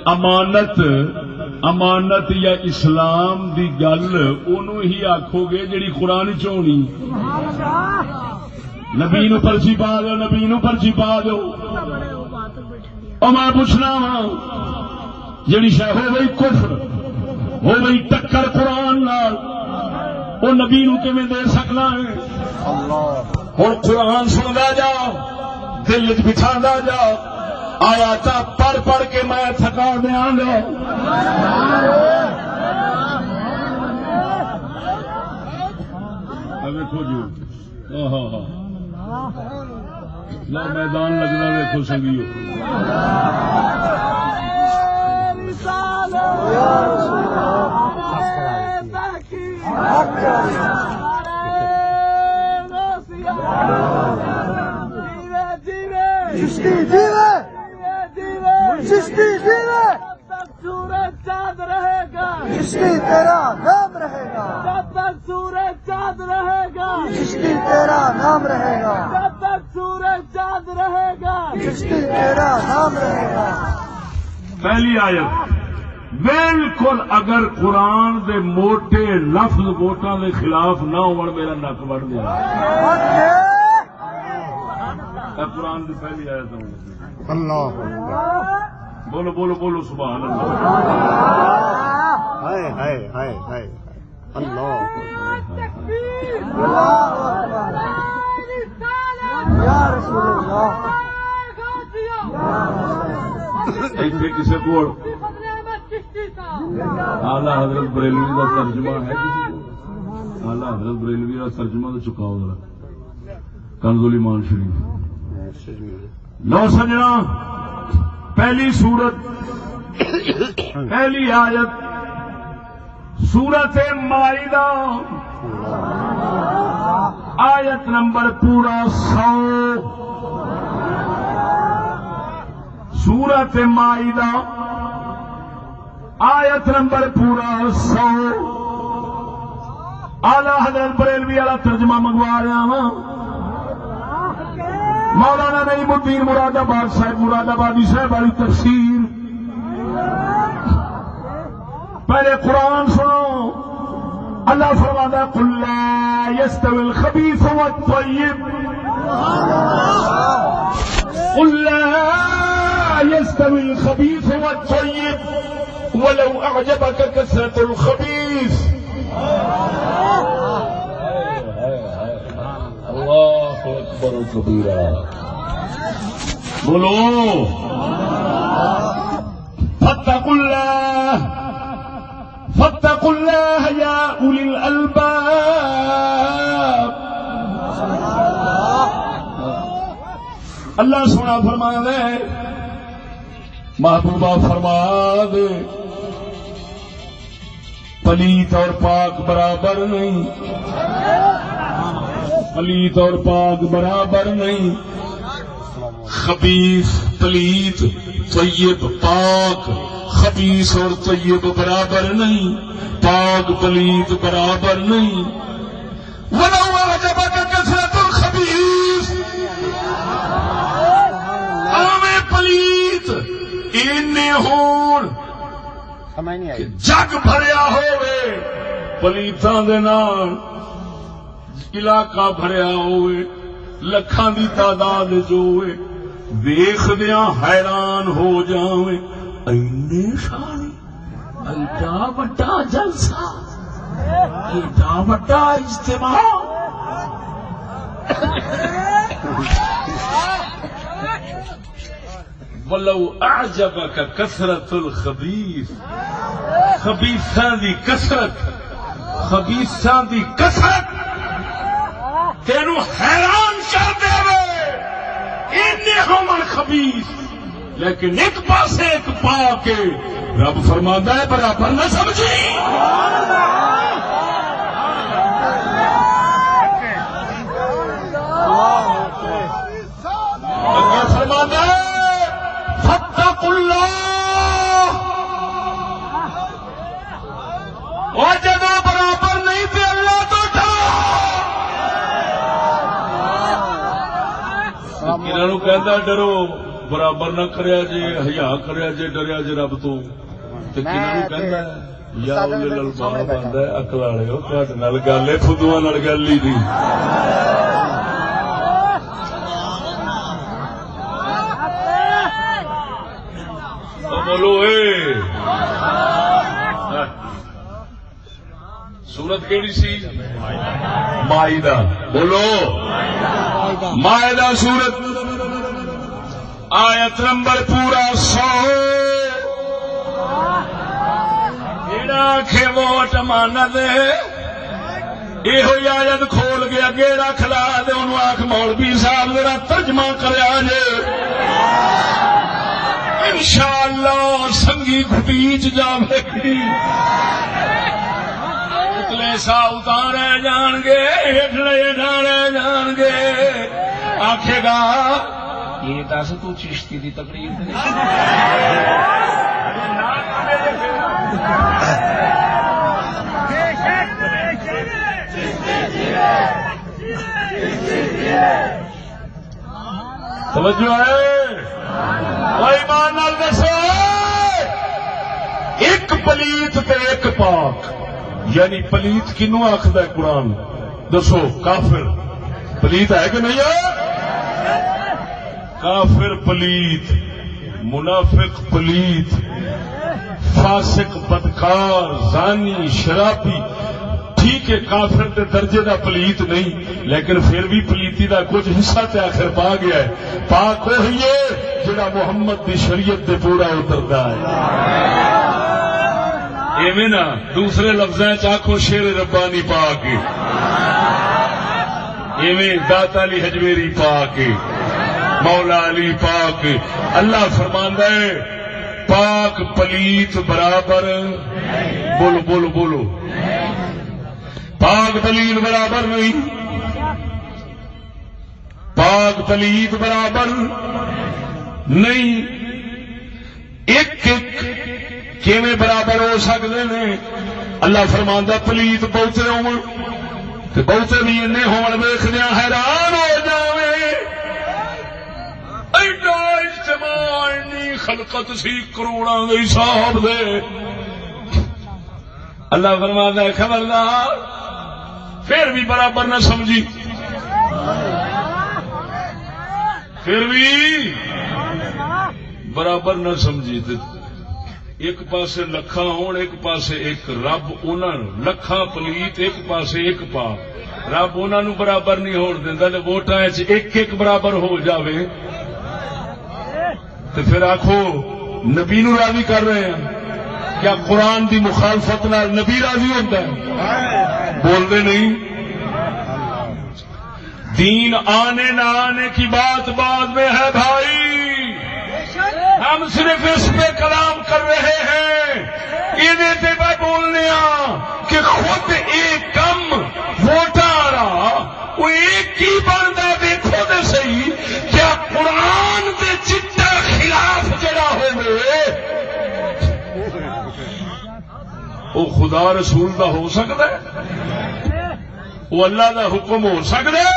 امانت یا اسلام دی گل اونوں ہی آکھو گے جڑی قرآن چونی، نبی نو پرچی پا دو، نبی نو پرچی پا دو۔ اور میں پوچھنا وا جڑی شے ہو گئی کفر، ہو گئی ٹکر قرآن نال، وہ نبی نو کیویں دے سکنا ہے؟ ہن قرآن سندا جاؤ، دل وچ بٹھاندا جاؤ، آیات پڑھ پڑھ کے میں تھکا دیاں گا۔ دیکھو جی لو میدان لگنا دیکھو سنگیو، چشتی تیرا نام رہے گا جب تک سورج چاند رہے گا چشتی تیرا نام رہے گا جب تک سورج چاند رہے گا چشتی تیرا نام رہے گا پہلی آیت بالکل اگر قرآن دے موٹے لفظ ووٹاں دے خلاف نہ ہون میرا نک وڑ دیا قرآن کی پہلی آیت اللہ بولو بولو بولو سبحان اللہ ہائے ہائے ہائے ہائے اللہ یا رسول اللہ ایتھے کسی کو اعلی حضرت بریلوی کا ترجمہ ہے کسی کو اعلی حضرت بریلوی کا ترجمہ تو چکاؤ ذرا کنز الایمان شریف لو سجنا پہلی سورت پہلی آیت سورت مائدہ آیت نمبر پورا 100 سورت مائدہ آیت نمبر پورا 100 اعلی حضرت بریلوی والا ترجمہ منگوا رہا ہوں مولانا نعیم الدین مراد آباد صاحب مراد آبادی صاحب والی تفسیر پہلے قرآن سنو اللہ فرماتا قل لا يستوي الخبيث والطيب قل لا يستوي الخبيث والطيب ولو أعجبك كثرة الخبيث اللہ اکبر کبیرہ بولو فاتقوا اللہ یا اولی الالباب اللہ سونا فرما دے محبوبہ فرما دے پلیت اور پاک برابر نہیں پلیت اور پاک برابر نہیں خبیث پلیت طیب پاک خبیث اور طیب برابر نہیں پاک پلیت برابر نہیں ولو اعجبک کثرت الخبیث عام پلیت اینے ہون جگ بھریا ہوئے پلیتاں دے نال علاقہ بھریا ہوئے لکھاں دی تعداد جو ہوئے دیکھدیاں حیران ہو جاویں اینے سارے ایڈا وڈا جلسہ ایڈا وڈا اجتماع ولو اعجبک کثرت الخبیث خبیثاں دی کثرت خبیثاں دی کثرت تینو حیران کر دے اینے ہومن خبیث لیکن ایک پاسے ایک پا کے رب فرماتا ہے برابر نہ سمجھی اللہ فرماتا ہے فاتقوا اللہ اور جدو برابر نہیں تھے اللہ تو انہوں کہتا ڈرو برابر نہ کریا جے حیا کریا جے ڈریا جے رب تو کنہوں کہتا ہے یا اولل الالباب آندا ہے عقل والےو تہاڈے نال گل ہے فدواں نال گل ہی نہیں بولو اے سورت کیڑی سی مائدہ بولو مائدہ سورت آیت نمبر پورا 100 جیڑا آکھے ووٹ امانت یہ آیت کھول کے اگے رکھ لا دے انہوں آکھ مولوی صاحب ذرا ترجمہ کریا جے انشاءاللہ سنگی گھٹیچ جاوے گی اتلے سا اتارے جان گے ہٹلے ڈالے جان گے آکھے گا یہ دس تو چشتی دی تقریر توجہ ہے ایمان نال دسو ایک پلیت تے ایک پاک یعنی پلیت کنو آخد ہے قرآن دسو کافر پلیت ہے کہ نہیں ہے کافر پلیت منافق پلیت فاسق بدکار زانی شرابی ٹھیک ہے کافر تے درجے دا پلیت نہیں لیکن پھر بھی پلیتی دا کچھ حصہ تے آخر پا گیا ہے پاک وہی ہے جڑا محمد دی شریعت تے پورا اترتا ہے ایویں نا دوسرے لفظاں آخو شیر ربانی پا کے ایویں داتا علی حجویری پا کے مولا علی پاک اللہ فرماندا ہے پاک پلیت برابر بولو بولو بولو پاک پلیت برابر نہیں پاک پلیت برابر نہیں ایک ایک کیویں برابر ہو سکتے ہیں اللہ فرماندا پلیت بہتے ہون تے بہتے بھی اینے ہون ویکھدیاں حیران ہو جاویں ایڈا اجتماع انی خلقت سی کروڑاں دے حساب دے اللہ فرماتا ہے خبردار پھر بھی برابر نہ سمجھی پھر بھی برابر نہ سمجھی ایک پاسے لکھاں ہون ایک پاسے ایک رب انہاں لکھاں پلیت ایک پاسے ایک پاک رب انہاں نو برابر نہیں ہون دیندا تے ووٹاں وچ ایک ایک برابر ہو جاوے تو پھر آخو نبی نو راضی کر رہے ہیں کیا قرآن دی مخالفت نال نبی راضی ہوتا ہے بولتے نہیں دین آنے نہ آنے کی بات بعد میں ہے بھائی ہم صرف اس پہ کلام کر رہے ہیں یہ میں بولنے کہ خود ایک کم ووٹا رہا وہ ایک ہی بنتا دیکھو تو صحیح کیا قرآن دے چٹا خلاف جڑا ہوئے وہ خدا رسول دا ہو سکتا ہے وہ اللہ دا حکم ہو سکتا ہے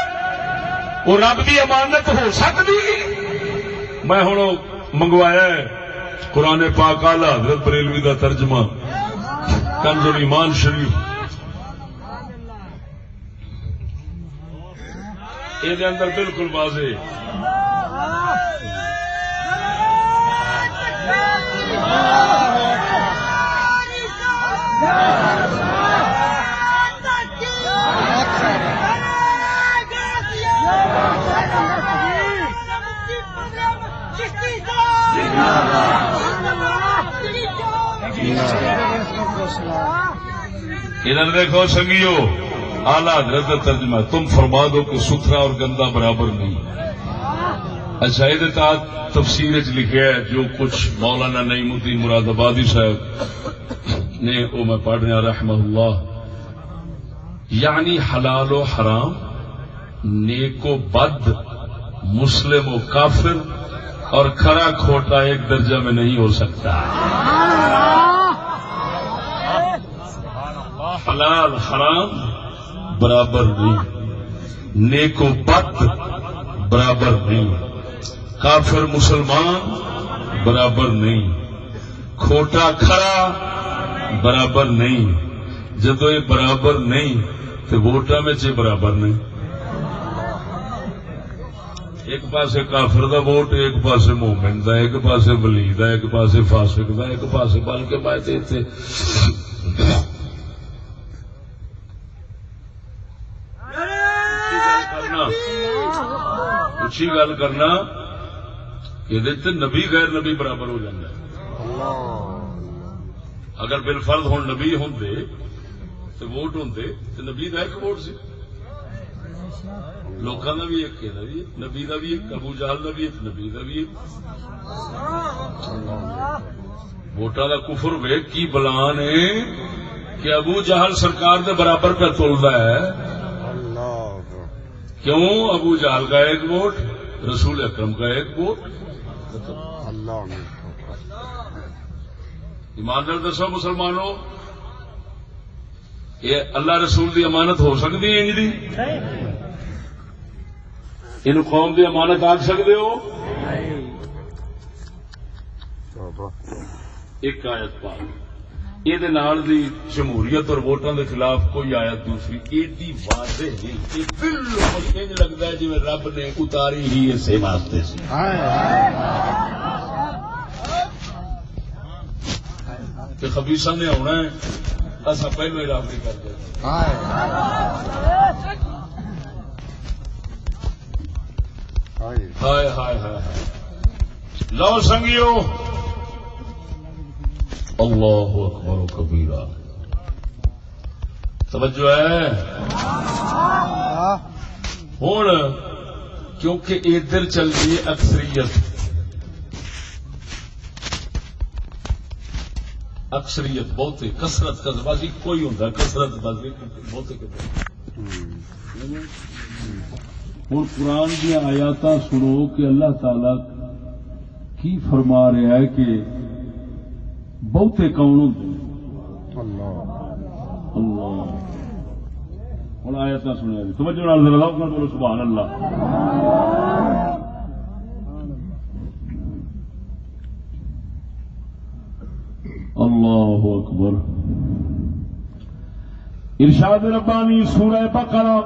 وہ رب دی امانت ہو سکتی میں ہوں منگوایا ہے قرآن پاک اعلی حضرت بریلوی دا ترجمہ کنز الایمان شریف یہ اندر بالکل واضح ادھر دیکھو سنگیو اعلی حضرت کا ترجمہ تم فرما دو کہ ستھرا اور گندا برابر نہیں. اچھا یہ تفسیر لکھا ہے جو کچھ مولانا نعیم الدین مراد آبادی صاحب نے وہ میں پڑھ رہا رحمہ اللہ. یعنی حلال و حرام، نیک و بد، مسلم و کافر اور کھرا کھوٹا ایک درجہ میں نہیں ہو سکتا. حلال حرام برابر نہیں، نیک و بد برابر نہیں، کافر مسلمان برابر نہیں، کھوٹا کھرا برابر نہیں. جدو یہ برابر نہیں تو ووٹاں میں برابر نہیں. ایک پاسے کافر دا ووٹ، ایک پاسے مومن دا، ایک پاسے ولی دا، ایک پاسے فاسق دا، ایک پاسے بلکہ بات اچھی گل کرنا یہ نبی غیر نبی برابر ہو جاتا ہے. اگر بالفرض ہوں نبی ہوں تو ووٹ ہوں تو نبی کا ایک ووٹ سی، لوگوں کا بھی ایک ہے، نبی کا بھی ایک، ابو جہل کا بھی ایک، نبی کا بھی ایک. ووٹاں کا کفر ویک کی بلان ہے کہ ابو جہل سرکار کے برابر پہ تولتا ہے. کیوں؟ ابو جہل کا ایک ووٹ، رسول اکرم کا ایک ووٹ. ایماندار دسو مسلمانوں، یہ اللہ رسول دی امانت ہو سکتی ہے؟ جی یہ قوم کی امانت آکھ سکتے ہو؟ ایک آیت پاک یہ جمہوریت اور ووٹوں کے خلاف کوئی آیت دوسری ایڈی واضح نہیں کہ بالکل انج لگتا ہے جی رب نے اتاری ہی اسے واسطے سی. کہ خبیثاں نے آنا ہے اصا پہلو ہی رب نہیں کرتے. ہائے ہائے ہائے لو سنگیو اللہ اکبر و کبیرہ. توجہ ہے ہوں کیونکہ ادھر چل رہی ہے اکثریت بہتے کثرت کا بازی کوئی ہوتا کثرت بازی بہتے ہوں قرآن کی آیات سنو کہ اللہ تعالی کی فرما رہا ہے کہ بہتے کون ہوتے اللہ ہوں آیات سنیا جی توجہ نال ذرا بولو سبحان اللہ. اللہ اکبر. ارشاد ربانی سورہ بقرہ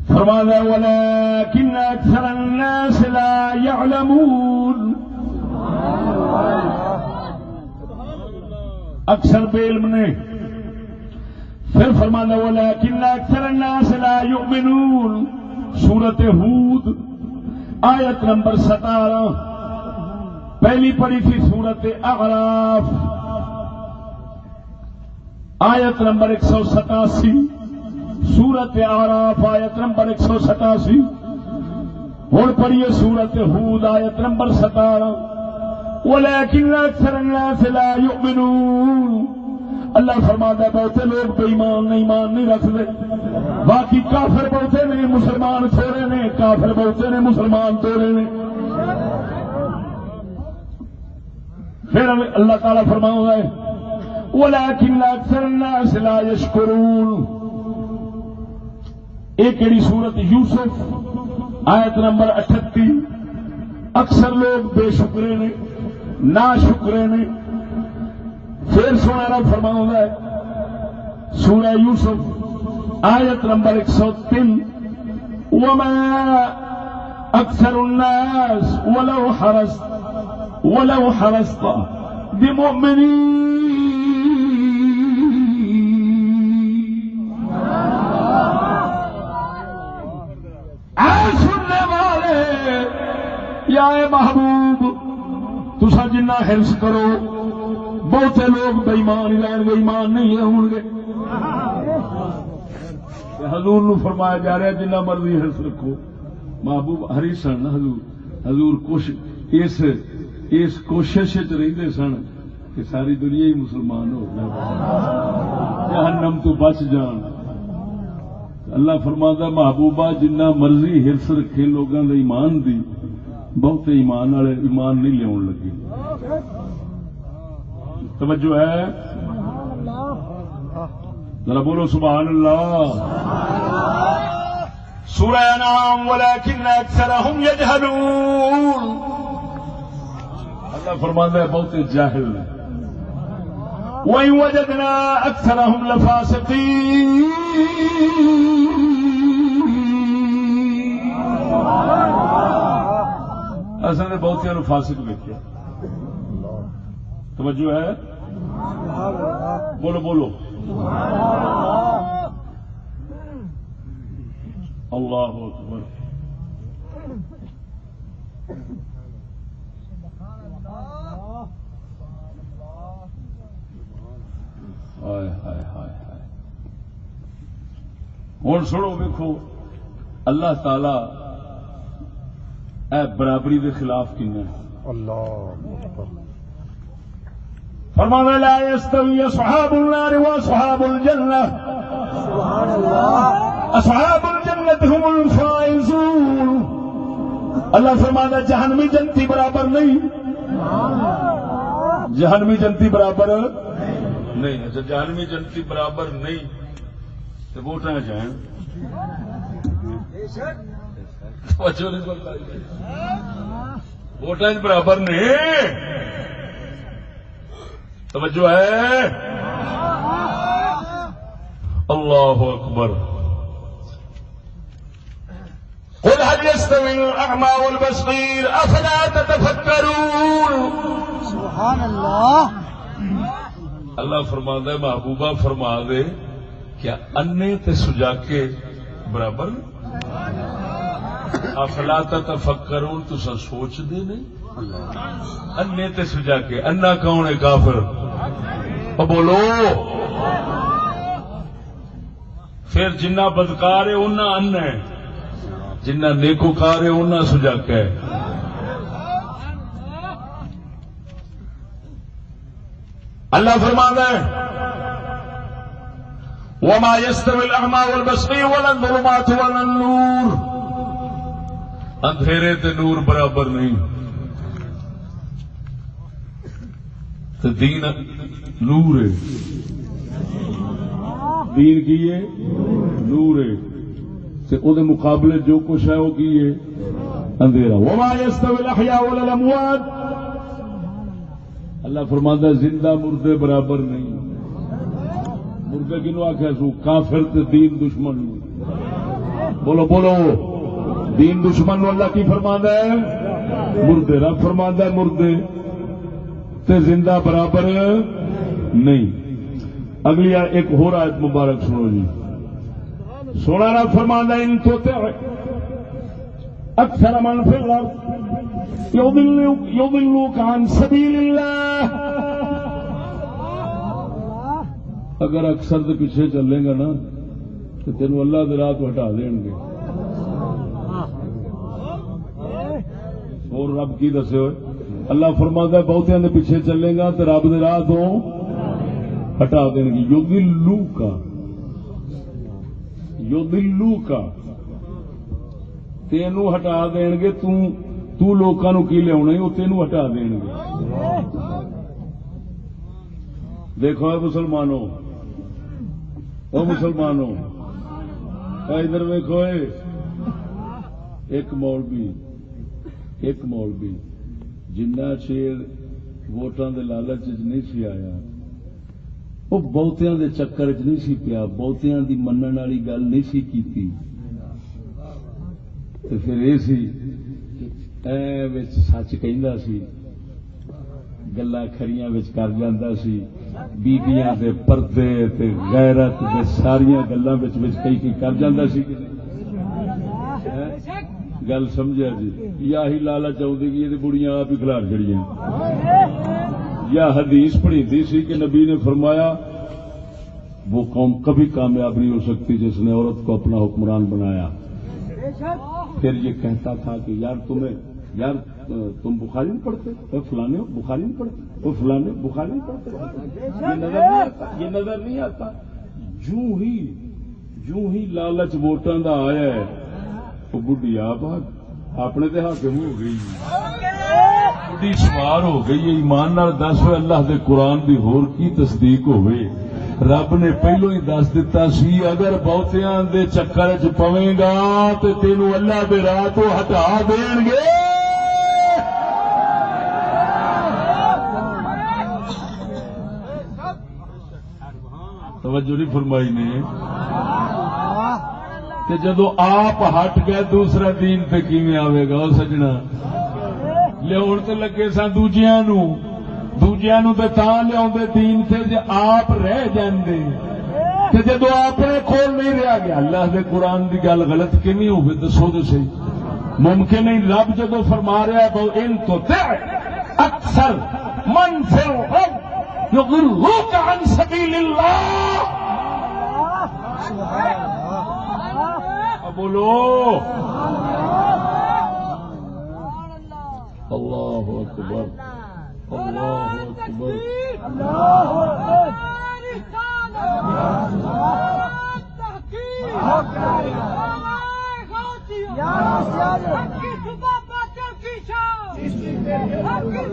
فرمایا ولكن اکثر الناس لا يعلمون. اکثر بے علم نے. پھر فرمایا ولكن اکثر الناس لا يؤمنون. سورۃ ہود آیت نمبر 17. پہلی پڑھی تھی سورۃ اعراف آیت نمبر 187. سورۃ اعراف آیت نمبر 187. ہوں پڑھیے سورۃ ہود آیت نمبر 17. ولكن اکثر الناس لا يؤمنون. اللہ فرماتا ہے بہتے لوگ بے ایمان نہیں رکھتے. باقی کافر بہتے نے مسلمان تھوڑے نے. کافر بہتے نے مسلمان تھوڑے نے. پھر اللہ تعالیٰ فرماؤں ہے ولكن اکثر الناس لا يشكرون. ایک کیڑی سورت یوسف آیت نمبر 38. اکثر لوگ بے شکرے نے نا شکرے نے. پھر سونا رب فرماؤں ہے سورہ یوسف آیت نمبر 103. وما اکثر الناس ولو حرصت بمؤمنین. سننے والے یا اے محبوب تسا جنہ حرص کرو بہتے لوگ بے ایمان ہی رہن گے ایمان نہیں ہوں گے. حضور نو فرمایا جا رہا ہے جنہ مرضی حرص رکھو. محبوب ہری سن حضور اس کوشش رہتے سن کہ ساری دنیا ہی مسلمان ہو جائے جہنم تو بچ جان. اللہ فرماتا محبوبہ جنہ مرضی حرص رکھے لوگوں کے ایمان دی بہتے ایمان والے ایمان نہیں لیا لگے. توجہ ہے ذرا بولو سبحان اللہ. سورہ انعام ولكن اکثرهم يجهلون. اللہ فرماتا ہے بہتے جاہل ہیں. وَإِن وَجَدْنَا أَكْثَرَهُمْ لَفَاسِقِينَ. اصل نے بہتیاں نو فاسق دیکھا. توجہ ہے بولو بولو اللہ اکبر. ہائے ہائے ہائے ہائے. ہوں سنو ویکھو اللہ تعالی اے برابری کے خلاف کیوں فرمانا لا يستوي اصحاب النار واصحاب الجنة. اصحاب الجنة هم الفائزون. اللہ فرمانا جہنمی جنتی برابر نہیں. جہنمی جنتی برابر نہیں. اچھا جہنمی جنتی برابر نہیں تو ووٹاں جائیں ووٹاں برابر نے توجہ ہے. اللہ اکبر. قل هل يستوي الأعمى والبصير أفلا تتفكرون. سبحان اللہ. اللہ فرماندا ہے محبوبہ فرما دے کیا انے تے سجاکے برابر افلا تتفکرون تسا سوچ دے نہیں انے تے سجاکے. انا کون ہے کافر؟ او بولو. پھر جنہ بدکار ہے انہاں ان ہے جنہ نیکوکار ہے انہاں سجاکا ہے. اللہ فرماتا ہے وما يستوي الأعمى والبصير ولا الظلمات ولا النور. اندھیرے تے نور برابر نہیں. تو دین نور ہے. دین کی ہے نور ہے. تے او دے مقابلے جو کچھ ہے وہ کی ہے اندھیرا. وما يستوي الأحياء ولا الأموات. اللہ فرماتا ہے زندہ مردے برابر نہیں. مردے کنو آخیا سو؟ کافر تے دین دشمن. بولو بولو. دین دشمن اللہ کی فرماتا ہے مردے. رب فرماتا ہے مردے تے زندہ برابر نہیں. اگلی ایک اور آیت مبارک سنو جی. سونا رب فرماتا ہے ان تو اکثر من فی الارض یضلوک عن سبیل اللہ. اگر اکثر کے پیچھے چلے گا نا تو تینوں اللہ دے راہ تو ہٹا دیں گے. اور رب کی دسے ہوئے اللہ فرماتا ہے بہتیاں دے پیچھے چلے گا تو رب دے راہ تو ہٹا دیں گے. یضلوک تینوں ہٹا دیں گے. تو لوکاں نو کی لیا وہ تینوں ہٹا دیں گے. دیکھو مسلمانوں او مسلمانوں ادھر ویکھو. ایک مولوی جنہ چیر ووٹاں دے لالچ نہیں سی آیا وہ بہتیاں دے چکر چ نہیں سی پیا. بہتیاں دی منن والی گل نہیں سی کیتی. تے پھر یہ سی سچ کہندا سی گلاں کھریاں وچ کر جاندا سی. بیبیاں دے پردے تے غیرت دے ساریاں گلاں وچ کئی کر جاندا سی. گل سمجھا جی. یا ہی لالچ آؤندی کہ یہ بڑیاں آپ ہی کھلار چڑیاں. یا حدیث پڑھی سی کہ نبی نے فرمایا وہ قوم کبھی کامیاب نہیں ہو سکتی جس نے عورت کو اپنا حکمران بنایا. پھر یہ کہتا تھا کہ یار تم بخاری نہیں پڑھتے, وہ فلانے بخاری نہیں پڑھتے, وہ فلانے بخاری نہیں پڑھتے, یہ نظر نہیں آتا. جو ہی لالچ ووٹاں دا آیا ہے وہ بڈھی آپ اپنے تے حاکم ہو گئی, بڑی سوار ہو گئی. ایمان نال دس ہوئے اللہ دے قرآن دی ہور کی تصدیق ہوئے. رب نے پہلو ہی دس دیتا سی اگر بہتیاں دے چکر چ پویں گا تے تینوں اللہ دے راہ تو ہٹا دین گے. توجہ نہیں فرمائی نے. تے جدو آپ ہٹ گئے دوسرا دین تے کیویں آوے گا سجنا. لیا تے لگے سا دوجیاں نو تے تاں لیا دین تے جے آپ رہ جاندے تے جدو اپنے کول نہیں رہا گیا اللہ دے قرآن دی گل غلط کیویں ہوے دسو تے صحیح. ممکن نہیں. رب جدو فرما رہا ہے ان تو اکثر من فی الارض یضلوک عن سبیل اللہ. بولو اللہ اکبر, اللہ اکبر, اللہ